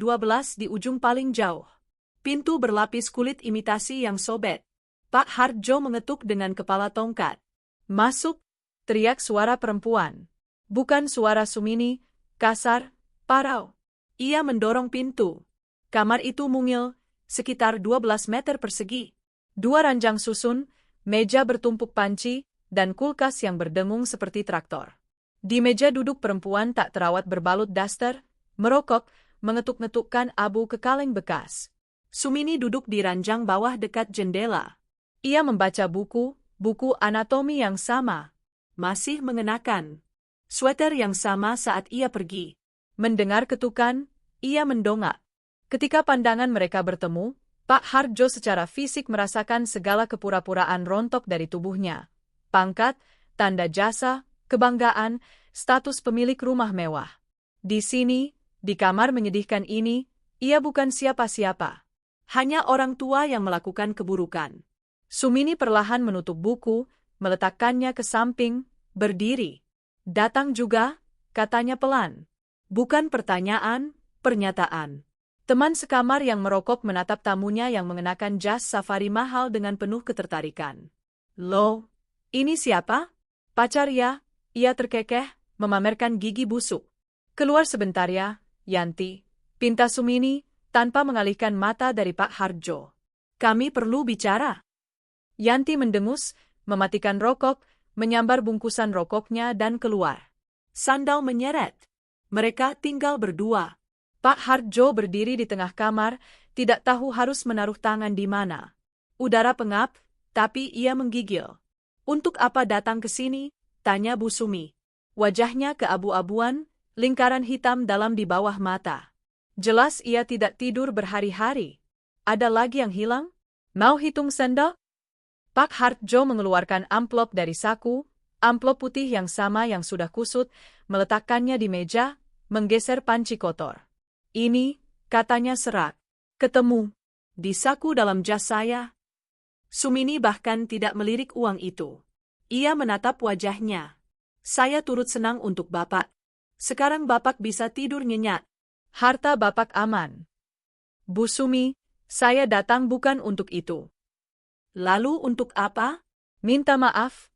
di ujung paling jauh. Pintu berlapis kulit imitasi yang sobek. Pak Hardjo mengetuk dengan kepala tongkat. Masuk, teriak suara perempuan. Bukan suara Sumini, kasar, parau. Ia mendorong pintu. Kamar itu mungil, sekitar 12 meter persegi. 2 ranjang susun, meja bertumpuk panci, dan kulkas yang berdengung seperti traktor. Di meja duduk perempuan tak terawat berbalut daster, merokok, mengetuk-ngetukkan abu ke kaleng bekas. Sumini duduk di ranjang bawah dekat jendela. Ia membaca buku anatomi yang sama. Masih mengenakan sweater yang sama saat ia pergi. Mendengar ketukan, ia mendongak. Ketika pandangan mereka bertemu, Pak Hardjo secara fisik merasakan segala kepura-puraan rontok dari tubuhnya. Pangkat, tanda jasa, kebanggaan, status pemilik rumah mewah. Di sini, di kamar menyedihkan ini, ia bukan siapa-siapa. Hanya orang tua yang melakukan keburukan. Sumini perlahan menutup buku, meletakkannya ke samping, berdiri. Datang juga, katanya pelan. Bukan pertanyaan, pernyataan. Teman sekamar yang merokok menatap tamunya yang mengenakan jas safari mahal dengan penuh ketertarikan. Loh, ini siapa? Pacar ya? Ia terkekeh, memamerkan gigi busuk. Keluar sebentar ya, Yanti, pinta Sumini, tanpa mengalihkan mata dari Pak Hardjo. Kami perlu bicara. Yanti mendengus, mematikan rokok, menyambar bungkusan rokoknya dan keluar. Sandal menyeret. Mereka tinggal berdua. Pak Hardjo berdiri di tengah kamar, tidak tahu harus menaruh tangan di mana. Udara pengap, tapi ia menggigil. Untuk apa datang ke sini? Tanya Bu Sumi. Wajahnya keabu-abuan, lingkaran hitam dalam di bawah mata. Jelas ia tidak tidur berhari-hari. Ada lagi yang hilang? Mau hitung sendok? Pak Hardjo mengeluarkan amplop dari saku, amplop putih yang sama yang sudah kusut, meletakkannya di meja, menggeser panci kotor. Ini, katanya serak. Ketemu. Di saku dalam jas saya. Sumini bahkan tidak melirik uang itu. Ia menatap wajahnya. Saya turut senang untuk Bapak. Sekarang Bapak bisa tidur nyenyak. Harta Bapak aman. Bu Sumi, saya datang bukan untuk itu. Lalu untuk apa? Minta maaf.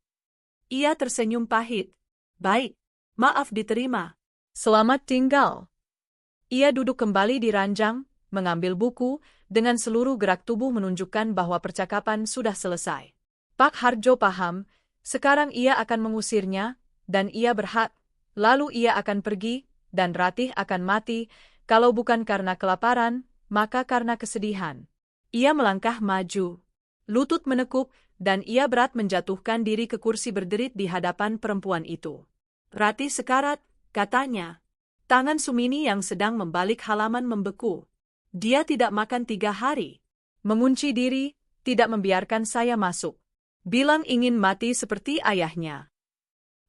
Ia tersenyum pahit. Baik, maaf diterima. Selamat tinggal. Ia duduk kembali di ranjang, mengambil buku, dengan seluruh gerak tubuh menunjukkan bahwa percakapan sudah selesai. Pak Hardjo paham, sekarang ia akan mengusirnya, dan ia berhak, lalu ia akan pergi, dan Ratih akan mati, kalau bukan karena kelaparan, maka karena kesedihan. Ia melangkah maju. Lutut menekuk, dan ia berat menjatuhkan diri ke kursi berderit di hadapan perempuan itu. Ratih sekarat, katanya. Tangan Sumini yang sedang membalik halaman membeku. Dia tidak makan 3 hari. Mengunci diri, tidak membiarkan saya masuk. Bilang ingin mati seperti ayahnya.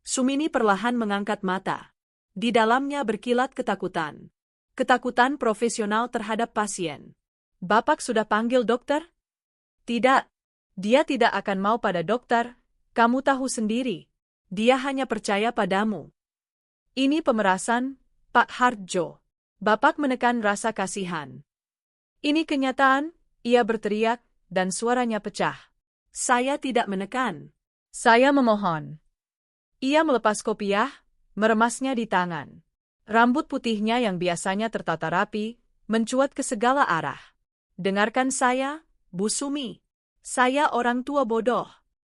Sumini perlahan mengangkat mata. Di dalamnya berkilat ketakutan. Ketakutan profesional terhadap pasien. Bapak sudah panggil dokter? Tidak. Dia tidak akan mau pada dokter, kamu tahu sendiri. Dia hanya percaya padamu. Ini pemerasan, Pak Hardjo. Bapak menekan rasa kasihan. Ini kenyataan, ia berteriak, dan suaranya pecah. Saya tidak menekan. Saya memohon. Ia melepas kopiah, meremasnya di tangan. Rambut putihnya yang biasanya tertata rapi, mencuat ke segala arah. Dengarkan saya, Bu Sumi. Saya orang tua bodoh.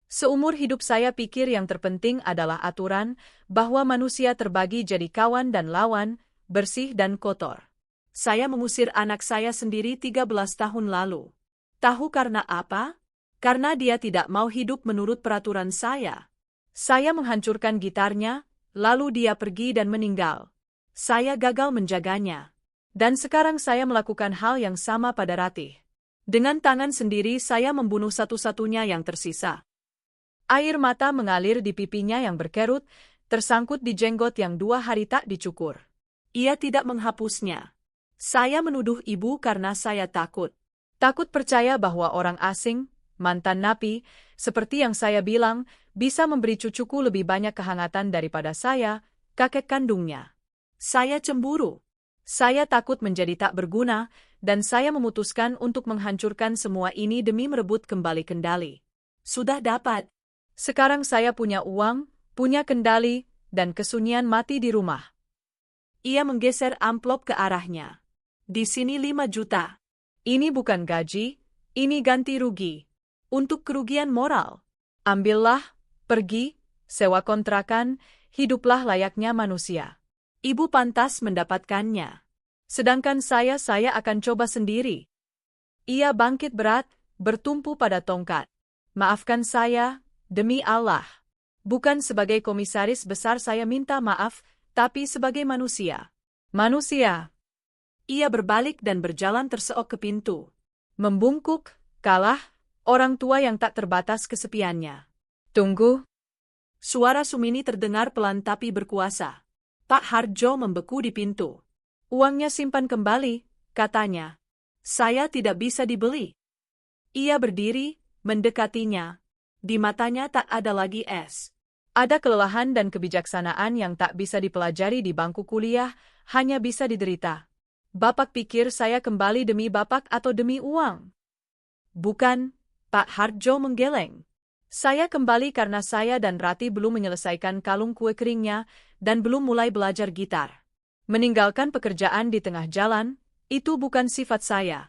Seumur hidup saya pikir yang terpenting adalah aturan, bahwa manusia terbagi jadi kawan dan lawan, bersih dan kotor. Saya mengusir anak saya sendiri 13 tahun lalu. Tahu karena apa? Karena dia tidak mau hidup menurut peraturan saya. Saya menghancurkan gitarnya, lalu dia pergi dan meninggal. Saya gagal menjaganya. Dan sekarang saya melakukan hal yang sama pada Ratih. Dengan tangan sendiri saya membunuh satu-satunya yang tersisa. Air mata mengalir di pipinya yang berkerut, tersangkut di jenggot yang 2 hari tak dicukur. Ia tidak menghapusnya. Saya menuduh ibu karena saya takut. Takut percaya bahwa orang asing, mantan napi, seperti yang saya bilang, bisa memberi cucuku lebih banyak kehangatan daripada saya, kakek kandungnya. Saya cemburu. Saya takut menjadi tak berguna, dan saya memutuskan untuk menghancurkan semua ini demi merebut kembali kendali. Sudah dapat. Sekarang saya punya uang, punya kendali, dan kesunyian mati di rumah. Ia menggeser amplop ke arahnya. Di sini 5 juta. Ini bukan gaji, ini ganti rugi. Untuk kerugian moral. Ambillah, pergi, sewa kontrakan, hiduplah layaknya manusia. Ibu pantas mendapatkannya. Sedangkan saya akan coba sendiri. Ia bangkit berat, bertumpu pada tongkat. Maafkan saya, demi Allah. Bukan sebagai komisaris besar saya minta maaf, tapi sebagai manusia. Manusia. Ia berbalik dan berjalan terseok ke pintu. Membungkuk, kalah, orang tua yang tak terbatas kesepiannya. Tunggu. Suara Sumini terdengar pelan tapi berkuasa. Pak Hardjo membeku di pintu. Uangnya simpan kembali, katanya. Saya tidak bisa dibeli. Ia berdiri, mendekatinya. Di matanya tak ada lagi es. Ada kelelahan dan kebijaksanaan yang tak bisa dipelajari di bangku kuliah, hanya bisa diderita. Bapak pikir saya kembali demi Bapak atau demi uang? Bukan, Pak Hardjo menggeleng. Saya kembali karena saya dan Rati belum menyelesaikan kalung kue keringnya dan belum mulai belajar gitar. Meninggalkan pekerjaan di tengah jalan, itu bukan sifat saya.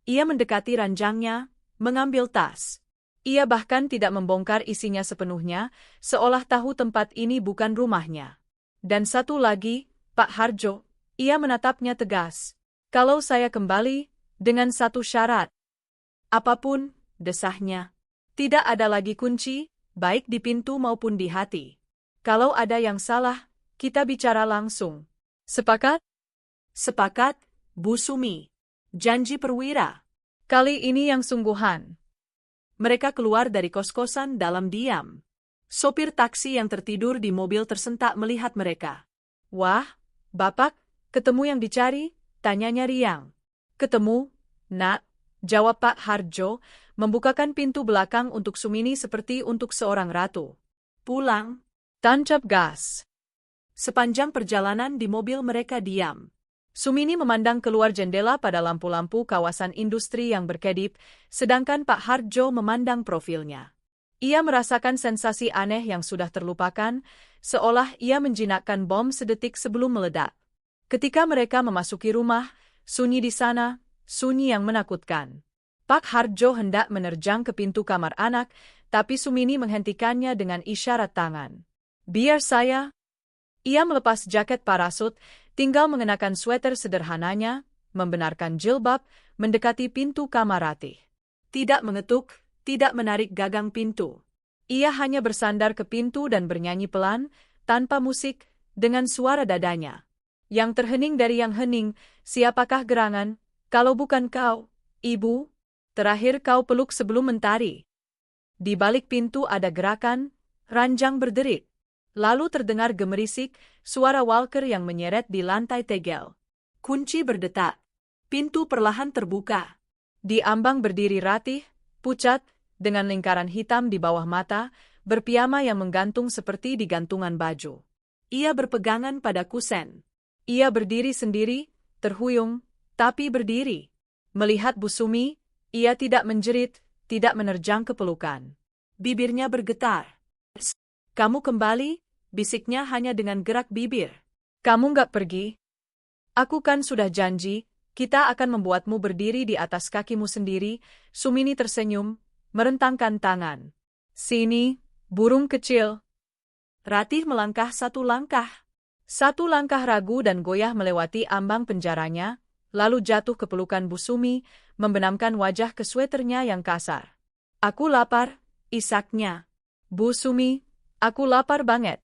Ia mendekati ranjangnya, mengambil tas. Ia bahkan tidak membongkar isinya sepenuhnya, seolah tahu tempat ini bukan rumahnya. Dan satu lagi, Pak Hardjo, ia menatapnya tegas. Kalau saya kembali, dengan satu syarat. Apapun, desahnya. Tidak ada lagi kunci, baik di pintu maupun di hati. Kalau ada yang salah, kita bicara langsung. Sepakat? Sepakat, Bu Sumi. Janji perwira. Kali ini yang sungguhan. Mereka keluar dari kos-kosan dalam diam. Sopir taksi yang tertidur di mobil tersentak melihat mereka. Wah, Bapak, ketemu yang dicari? Tanyanya riang. Ketemu, Nak, jawab Pak Hardjo, membukakan pintu belakang untuk Sumini seperti untuk seorang ratu. Pulang. Tancap gas. Sepanjang perjalanan di mobil mereka diam. Sumini memandang keluar jendela pada lampu-lampu kawasan industri yang berkedip, sedangkan Pak Hardjo memandang profilnya. Ia merasakan sensasi aneh yang sudah terlupakan, seolah ia menjinakkan bom sedetik sebelum meledak. Ketika mereka memasuki rumah, sunyi di sana, sunyi yang menakutkan. Pak Hardjo hendak menerjang ke pintu kamar anak, tapi Sumini menghentikannya dengan isyarat tangan. Biar saya. Ia melepas jaket parasut, tinggal mengenakan sweter sederhananya, membenarkan jilbab, mendekati pintu kamar Ratih. Tidak mengetuk, tidak menarik gagang pintu. Ia hanya bersandar ke pintu dan bernyanyi pelan, tanpa musik, dengan suara dadanya. Yang terhening dari yang hening, siapakah gerangan, kalau bukan kau, Ibu? Terakhir kau peluk sebelum mentari. Di balik pintu ada gerakan, ranjang berderit. Lalu terdengar gemerisik, suara walker yang menyeret di lantai tegel. Kunci berdetak. Pintu perlahan terbuka. Di ambang berdiri Ratih, pucat, dengan lingkaran hitam di bawah mata, berpiyama yang menggantung seperti di gantungan baju. Ia berpegangan pada kusen. Ia berdiri sendiri, terhuyung, tapi berdiri. Melihat Bu Sumi, ia tidak menjerit, tidak menerjang ke pelukan. Bibirnya bergetar. Kamu kembali, bisiknya hanya dengan gerak bibir. Kamu nggak pergi? Aku kan sudah janji, kita akan membuatmu berdiri di atas kakimu sendiri. Sumini tersenyum, merentangkan tangan. Sini, burung kecil. Ratih melangkah satu langkah. Satu langkah ragu dan goyah melewati ambang penjaranya, lalu jatuh ke pelukan Bu Sumi, membenamkan wajah ke sweternya yang kasar. Aku lapar, isaknya. Bu Sumi, aku lapar banget.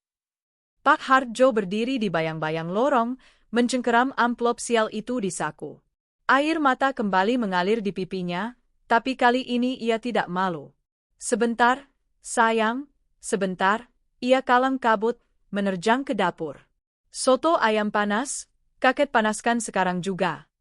Pak Hardjo berdiri di bayang-bayang lorong, mencengkeram amplop sial itu di saku. Air mata kembali mengalir di pipinya, tapi kali ini ia tidak malu. Sebentar, sayang, sebentar, ia kalang kabut, menerjang ke dapur. Soto ayam panas, kakek panaskan sekarang juga.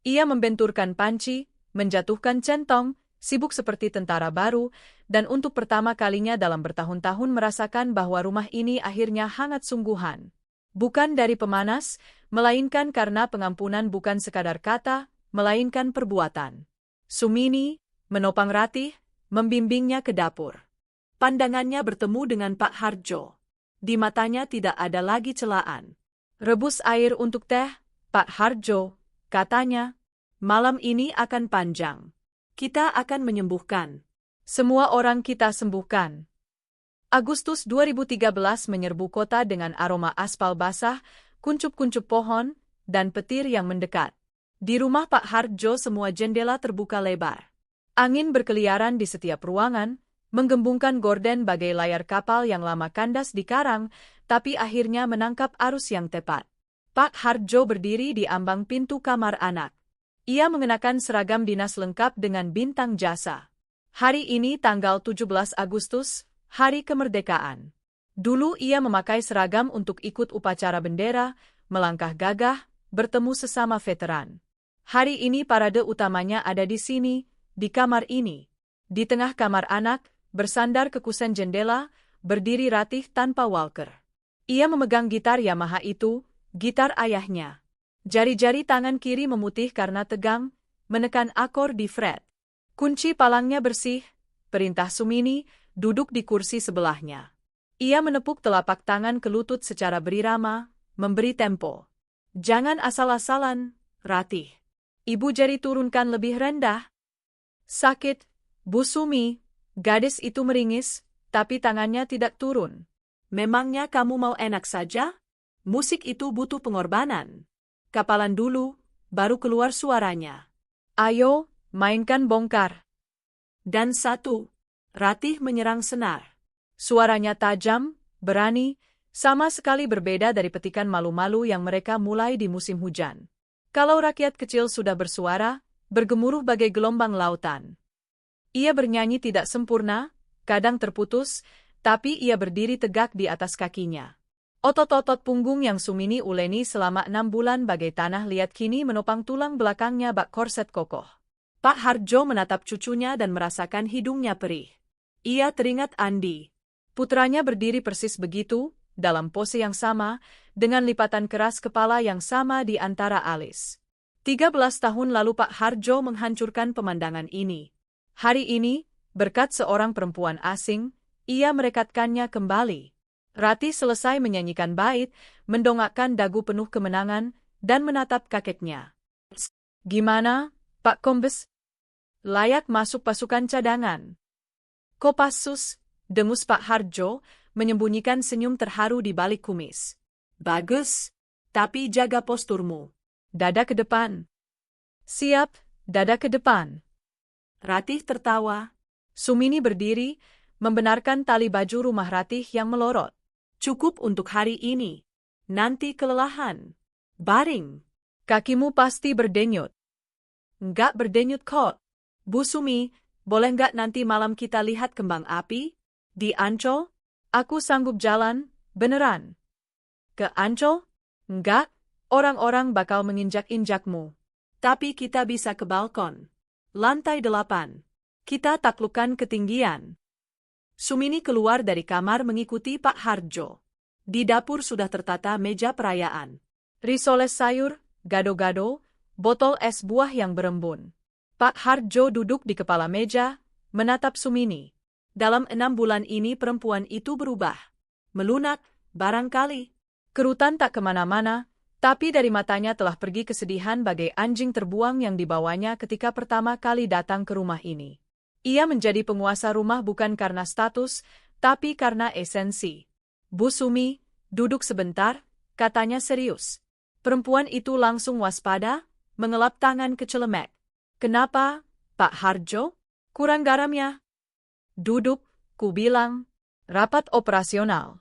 Ia membenturkan panci, menjatuhkan centong, sibuk seperti tentara baru, dan untuk pertama kalinya dalam bertahun-tahun merasakan bahwa rumah ini akhirnya hangat sungguhan. Bukan dari pemanas, melainkan karena pengampunan bukan sekadar kata, melainkan perbuatan. Sumini, menopang Ratih, membimbingnya ke dapur. Pandangannya bertemu dengan Pak Hardjo. Di matanya tidak ada lagi celaan. Rebus air untuk teh, Pak Hardjo, katanya. Malam ini akan panjang. Kita akan menyembuhkan. Semua orang kita sembuhkan. Agustus 2013 menyerbu kota dengan aroma aspal basah, kuncup-kuncup pohon, dan petir yang mendekat. Di rumah Pak Hardjo semua jendela terbuka lebar. Angin berkeliaran di setiap ruangan, menggembungkan gorden bagai layar kapal yang lama kandas di karang, tapi akhirnya menangkap arus yang tepat. Pak Hardjo berdiri di ambang pintu kamar anak. Ia mengenakan seragam dinas lengkap dengan bintang jasa. Hari ini tanggal 17 Agustus, hari kemerdekaan. Dulu ia memakai seragam untuk ikut upacara bendera, melangkah gagah, bertemu sesama veteran. Hari ini parade utamanya ada di sini, di kamar ini. Di tengah kamar anak, bersandar ke kusen jendela, berdiri Ratih tanpa walker. Ia memegang gitar Yamaha itu, gitar ayahnya. Jari-jari tangan kiri memutih karena tegang, menekan akor di fret. Kunci palangnya bersih, perintah Sumini, duduk di kursi sebelahnya. Ia menepuk telapak tangan ke lutut secara berirama, memberi tempo. Jangan asal-asalan, Ratih. Ibu jari turunkan lebih rendah. Sakit, Bu Sumi. Gadis itu meringis, tapi tangannya tidak turun. Memangnya kamu mau enak saja? Musik itu butuh pengorbanan. Kapalan dulu, baru keluar suaranya. Ayo, mainkan bongkar. Dan satu, Ratih menyerang senar. Suaranya tajam, berani, sama sekali berbeda dari petikan malu-malu yang mereka mulai di musim hujan. Kalau rakyat kecil sudah bersuara, bergemuruh bagai gelombang lautan. Ia bernyanyi tidak sempurna, kadang terputus, tapi ia berdiri tegak di atas kakinya. Otot-otot punggung yang Sumini uleni selama 6 bulan bagai tanah liat kini menopang tulang belakangnya bak korset kokoh. Pak Harjo menatap cucunya dan merasakan hidungnya perih. Ia teringat Andi. Putranya berdiri persis begitu, dalam pose yang sama, dengan lipatan keras kepala yang sama di antara alis. 13 tahun lalu Pak Harjo menghancurkan pemandangan ini. Hari ini, berkat seorang perempuan asing, ia merekatkannya kembali. Ratih selesai menyanyikan bait, mendongakkan dagu penuh kemenangan, dan menatap kakeknya. Gimana, Pak Kombes? Layak masuk pasukan cadangan. Kopassus, dengus Pak Harjo, menyembunyikan senyum terharu di balik kumis. Bagus, tapi jaga posturmu. Dada ke depan. Siap, dada ke depan. Ratih tertawa. Sumini berdiri, membenarkan tali baju rumah Ratih yang melorot. Cukup untuk hari ini. Nanti kelelahan. Baring. Kakimu pasti berdenyut. Enggak berdenyut kok. Bu Sumi, boleh nggak nanti malam kita lihat kembang api? Di Ancol? Aku sanggup jalan, beneran. Ke Ancol? Enggak, orang-orang bakal menginjak-injakmu. Tapi kita bisa ke balkon. Lantai 8. Kita taklukkan ketinggian. Sumini keluar dari kamar mengikuti Pak Harjo. Di dapur sudah tertata meja perayaan. Risoles sayur, gado-gado, botol es buah yang berembun. Pak Harjo duduk di kepala meja, menatap Sumini. Dalam 6 bulan ini perempuan itu berubah. Melunak, barangkali. Kerutan tak kemana-mana, tapi dari matanya telah pergi kesedihan bagai anjing terbuang yang dibawanya ketika pertama kali datang ke rumah ini. Ia menjadi penguasa rumah bukan karena status, tapi karena esensi. Bu Sumi, duduk sebentar, katanya serius. Perempuan itu langsung waspada, mengelap tangan ke celemek. Kenapa, Pak Harjo? Kurang garamnya? Duduk, ku bilang. Rapat operasional.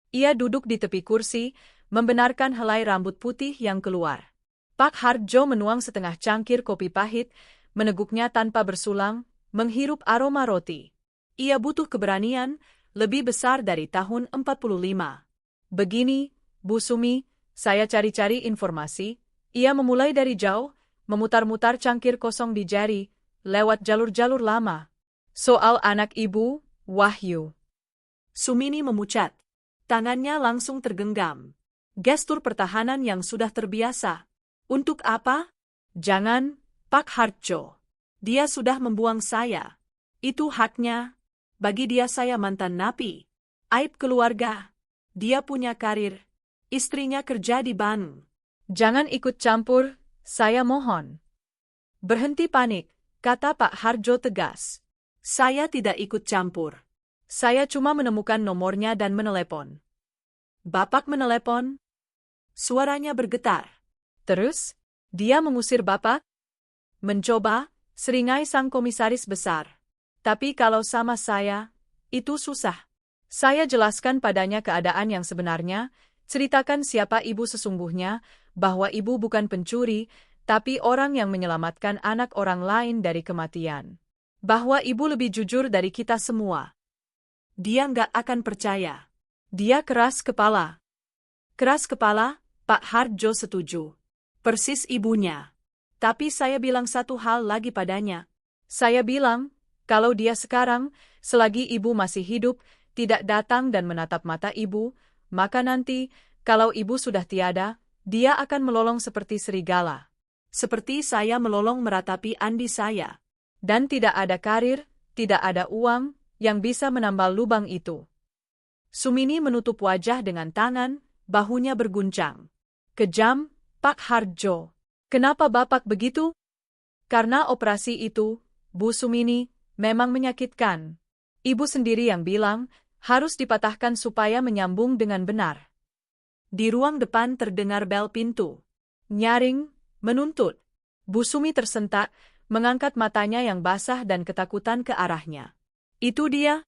Ia duduk di tepi kursi, membenarkan helai rambut putih yang keluar. Pak Harjo menuang setengah cangkir kopi pahit, meneguknya tanpa bersulang, menghirup aroma roti. Ia butuh keberanian, lebih besar dari tahun 45. Begini, Bu Sumi, saya cari-cari informasi. Ia memulai dari jauh, memutar-mutar cangkir kosong di jari, lewat jalur-jalur lama. Soal anak ibu, Wahyu. Sumini memucat. Tangannya langsung tergenggam. Gestur pertahanan yang sudah terbiasa. Untuk apa? Jangan, Pak Harjo. Dia sudah membuang saya. Itu haknya. Bagi dia saya mantan napi. Aib keluarga. Dia punya karir. Istrinya kerja di Bandung. Jangan ikut campur, saya mohon. Berhenti panik, kata Pak Harjo tegas. Saya tidak ikut campur. Saya cuma menemukan nomornya dan menelepon. Bapak menelepon? Suaranya bergetar. Terus, dia mengusir Bapak? Mencoba, seringai sang komisaris besar. Tapi kalau sama saya, itu susah. Saya jelaskan padanya keadaan yang sebenarnya, ceritakan siapa ibu sesungguhnya, bahwa ibu bukan pencuri, tapi orang yang menyelamatkan anak orang lain dari kematian. Bahwa ibu lebih jujur dari kita semua. Dia nggak akan percaya. Dia keras kepala. Keras kepala, Pak Harjo setuju. Persis ibunya. Tapi saya bilang satu hal lagi padanya. Saya bilang, Kalau dia sekarang, selagi ibu masih hidup, tidak datang dan menatap mata ibu, maka nanti, kalau ibu sudah tiada, dia akan melolong seperti serigala. Seperti saya melolong meratapi Andi saya. Dan tidak ada karir, tidak ada uang, yang bisa menambal lubang itu. Sumini menutup wajah dengan tangan, bahunya berguncang. Kejam, Pak Hardjo. Kenapa Bapak begitu? Karena operasi itu, Bu Sumini, memang menyakitkan. Ibu sendiri yang bilang, harus dipatahkan supaya menyambung dengan benar. Di ruang depan terdengar bel pintu. Nyaring, menuntut. Bu Sumi tersentak, mengangkat matanya yang basah dan ketakutan ke arahnya. Itu dia?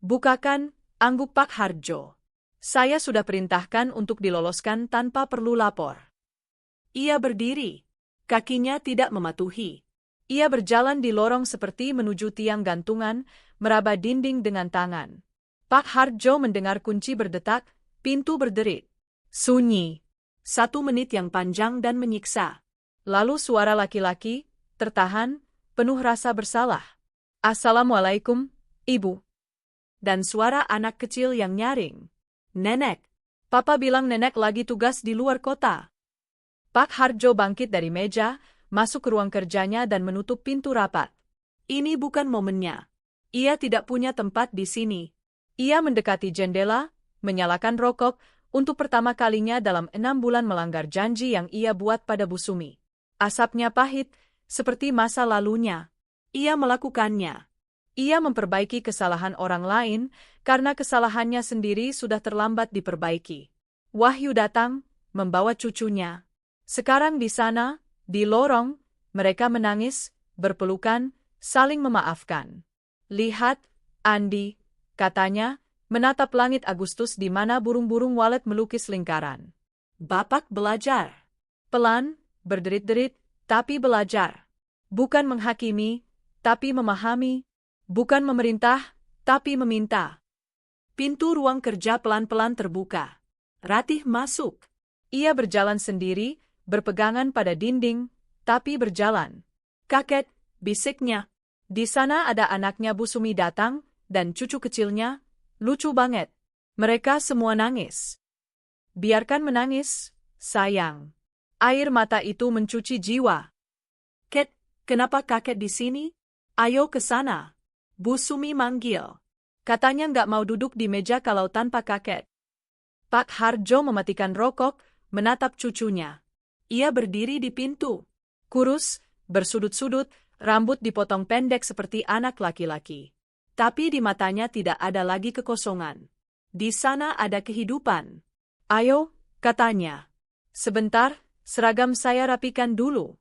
Bukakan, angguk Pak Hardjo. Saya sudah perintahkan untuk diloloskan tanpa perlu lapor. Ia berdiri. Kakinya tidak mematuhi. Ia berjalan di lorong seperti menuju tiang gantungan, meraba dinding dengan tangan. Pak Hardjo mendengar kunci berdetak, pintu berderit. Sunyi. 1 menit yang panjang dan menyiksa. Lalu suara laki-laki, tertahan, penuh rasa bersalah. Assalamualaikum, Ibu. Dan suara anak kecil yang nyaring. Nenek. Papa bilang nenek lagi tugas di luar kota. Pak Hardjo bangkit dari meja, masuk ke ruang kerjanya dan menutup pintu rapat. Ini bukan momennya. Ia tidak punya tempat di sini. Ia mendekati jendela, menyalakan rokok, untuk pertama kalinya dalam 6 bulan melanggar janji yang ia buat pada Bu Sumi. Asapnya pahit, seperti masa lalunya. Ia melakukannya. Ia memperbaiki kesalahan orang lain, karena kesalahannya sendiri sudah terlambat diperbaiki. Wahyu datang, membawa cucunya. Sekarang di sana, di lorong, mereka menangis, berpelukan, saling memaafkan. Lihat, Andi, katanya, menatap langit Agustus di mana burung-burung walet melukis lingkaran. Bapak belajar. Pelan, berderit-derit, tapi belajar. Bukan menghakimi, tapi memahami. Bukan memerintah, tapi meminta. Pintu ruang kerja pelan-pelan terbuka. Ratih masuk. Ia berjalan sendiri, berpegangan pada dinding, tapi berjalan. Kakek, bisiknya. Di sana ada anaknya Bu Sumi datang, dan cucu kecilnya, lucu banget. Mereka semua nangis. Biarkan menangis, sayang. Air mata itu mencuci jiwa. Ket, kenapa kakek di sini? Ayo ke sana. Bu Sumi manggil. Katanya nggak mau duduk di meja kalau tanpa kakek. Pak Hardjo mematikan rokok, menatap cucunya. Ia berdiri di pintu. Kurus, bersudut-sudut, rambut dipotong pendek seperti anak laki-laki. Tapi di matanya tidak ada lagi kekosongan. Di sana ada kehidupan. Ayo, katanya. Sebentar, seragam saya rapikan dulu.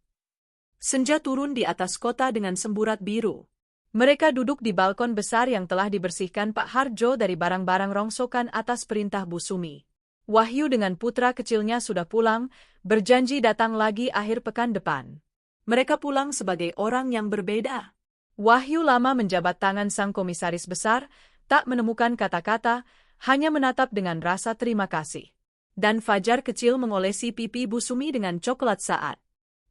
Senja turun di atas kota dengan semburat biru. Mereka duduk di balkon besar yang telah dibersihkan Pak Hardjo dari barang-barang rongsokan atas perintah Bu Sumi. Wahyu dengan putra kecilnya sudah pulang, berjanji datang lagi akhir pekan depan. Mereka pulang sebagai orang yang berbeda. Wahyu lama menjabat tangan sang komisaris besar, tak menemukan kata-kata, hanya menatap dengan rasa terima kasih. Dan Fajar kecil mengolesi pipi Bu Sumi dengan coklat saat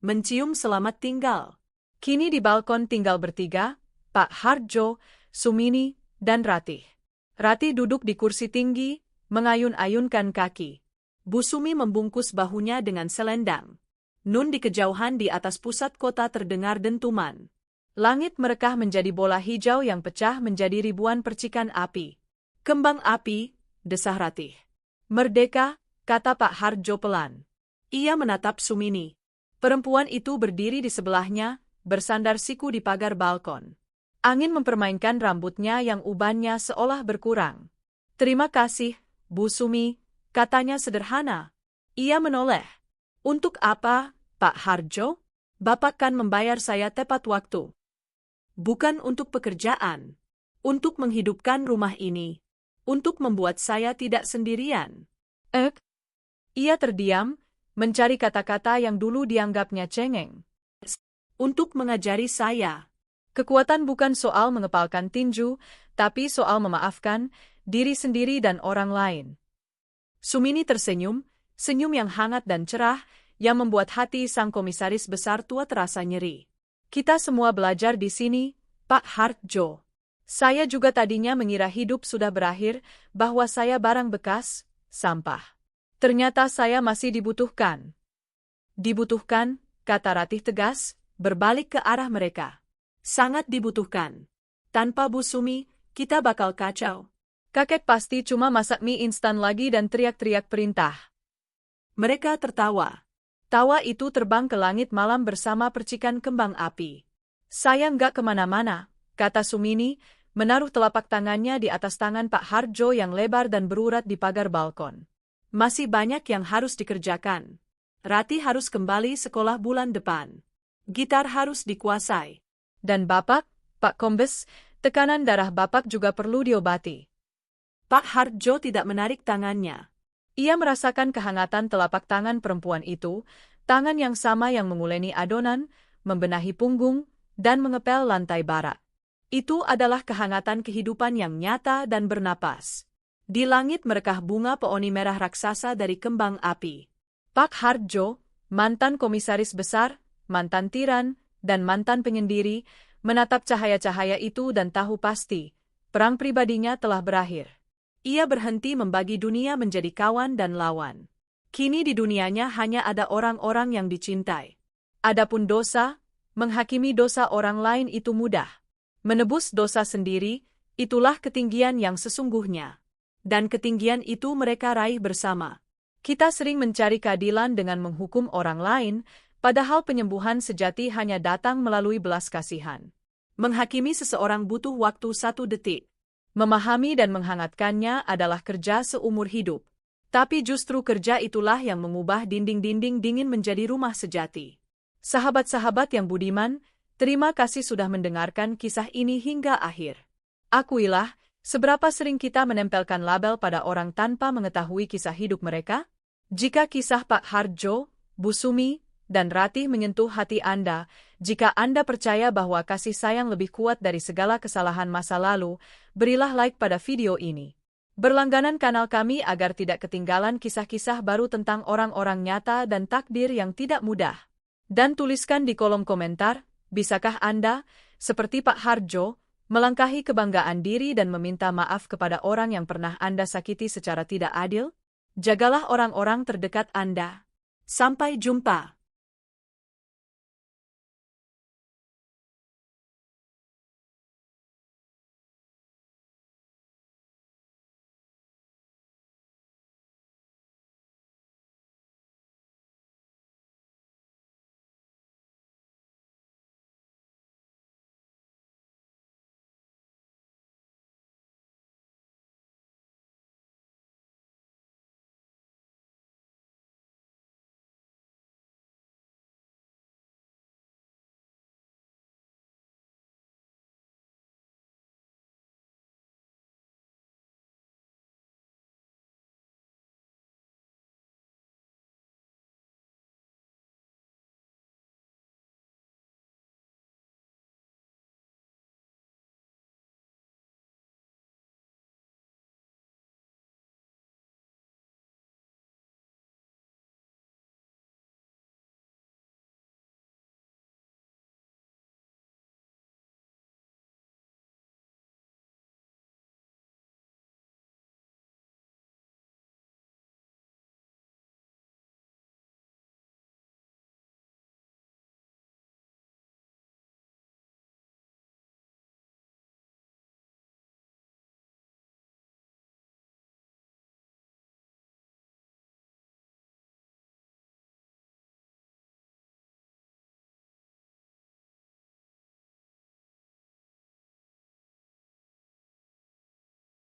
mencium selamat tinggal. Kini di balkon tinggal bertiga, Pak Hardjo, Sumini, dan Ratih. Ratih duduk di kursi tinggi, mengayun-ayunkan kaki. Bu Sumi membungkus bahunya dengan selendang. Nun di kejauhan di atas pusat kota terdengar dentuman. Langit merekah menjadi bola hijau yang pecah menjadi ribuan percikan api. Kembang api, desah Ratih. Merdeka, kata Pak Hardjo pelan. Ia menatap Sumini. Perempuan itu berdiri di sebelahnya, bersandar siku di pagar balkon. Angin mempermainkan rambutnya yang ubannya seolah berkurang. Terima kasih, Bu Sumi, katanya sederhana. Ia menoleh. Untuk apa, Pak Hardjo? Bapak kan membayar saya tepat waktu. Bukan untuk pekerjaan. Untuk menghidupkan rumah ini. Untuk membuat saya tidak sendirian. Ia terdiam, mencari kata-kata yang dulu dianggapnya cengeng. Untuk mengajari saya. Kekuatan bukan soal mengepalkan tinju, tapi soal memaafkan diri sendiri dan orang lain. Sumini tersenyum, senyum yang hangat dan cerah, yang membuat hati sang komisaris besar tua terasa nyeri. Kita semua belajar di sini, Pak Hardjo. Saya juga tadinya mengira hidup sudah berakhir, bahwa saya barang bekas, sampah. Ternyata saya masih dibutuhkan. Dibutuhkan, kata Ratih tegas, berbalik ke arah mereka. Sangat dibutuhkan. Tanpa Bu Sumi, kita bakal kacau. Kakek pasti cuma masak mie instan lagi dan teriak-teriak perintah. Mereka tertawa. Tawa itu terbang ke langit malam bersama percikan kembang api. Saya nggak kemana-mana, kata Sumini, menaruh telapak tangannya di atas tangan Pak Hardjo yang lebar dan berurat di pagar balkon. Masih banyak yang harus dikerjakan. Ratih harus kembali sekolah bulan depan. Gitar harus dikuasai. Dan Bapak, Pak Kombes, tekanan darah Bapak juga perlu diobati. Pak Hardjo tidak menarik tangannya. Ia merasakan kehangatan telapak tangan perempuan itu, tangan yang sama yang menguleni adonan, membenahi punggung, dan mengepel lantai barak. Itu adalah kehangatan kehidupan yang nyata dan bernapas. Di langit merekah bunga peoni merah raksasa dari kembang api. Pak Hardjo, mantan komisaris besar, mantan tiran, dan mantan penyendiri, menatap cahaya-cahaya itu dan tahu pasti, perang pribadinya telah berakhir. Ia berhenti membagi dunia menjadi kawan dan lawan. Kini di dunianya hanya ada orang-orang yang dicintai. Adapun dosa, menghakimi dosa orang lain itu mudah. Menebus dosa sendiri, itulah ketinggian yang sesungguhnya. Dan ketinggian itu mereka raih bersama. Kita sering mencari keadilan dengan menghukum orang lain, padahal penyembuhan sejati hanya datang melalui belas kasihan. Menghakimi seseorang butuh waktu 1 detik. Memahami dan menghangatkannya adalah kerja seumur hidup. Tapi justru kerja itulah yang mengubah dinding-dinding dingin menjadi rumah sejati. Sahabat-sahabat yang budiman, terima kasih sudah mendengarkan kisah ini hingga akhir. Akuilah, seberapa sering kita menempelkan label pada orang tanpa mengetahui kisah hidup mereka? Jika kisah Pak Hardjo, Bu Sumi, dan Ratih menyentuh hati Anda, jika Anda percaya bahwa kasih sayang lebih kuat dari segala kesalahan masa lalu, berilah like pada video ini. Berlangganan kanal kami agar tidak ketinggalan kisah-kisah baru tentang orang-orang nyata dan takdir yang tidak mudah. Dan tuliskan di kolom komentar, bisakah Anda, seperti Pak Hardjo, melangkahi kebanggaan diri dan meminta maaf kepada orang yang pernah Anda sakiti secara tidak adil? Jagalah orang-orang terdekat Anda. Sampai jumpa.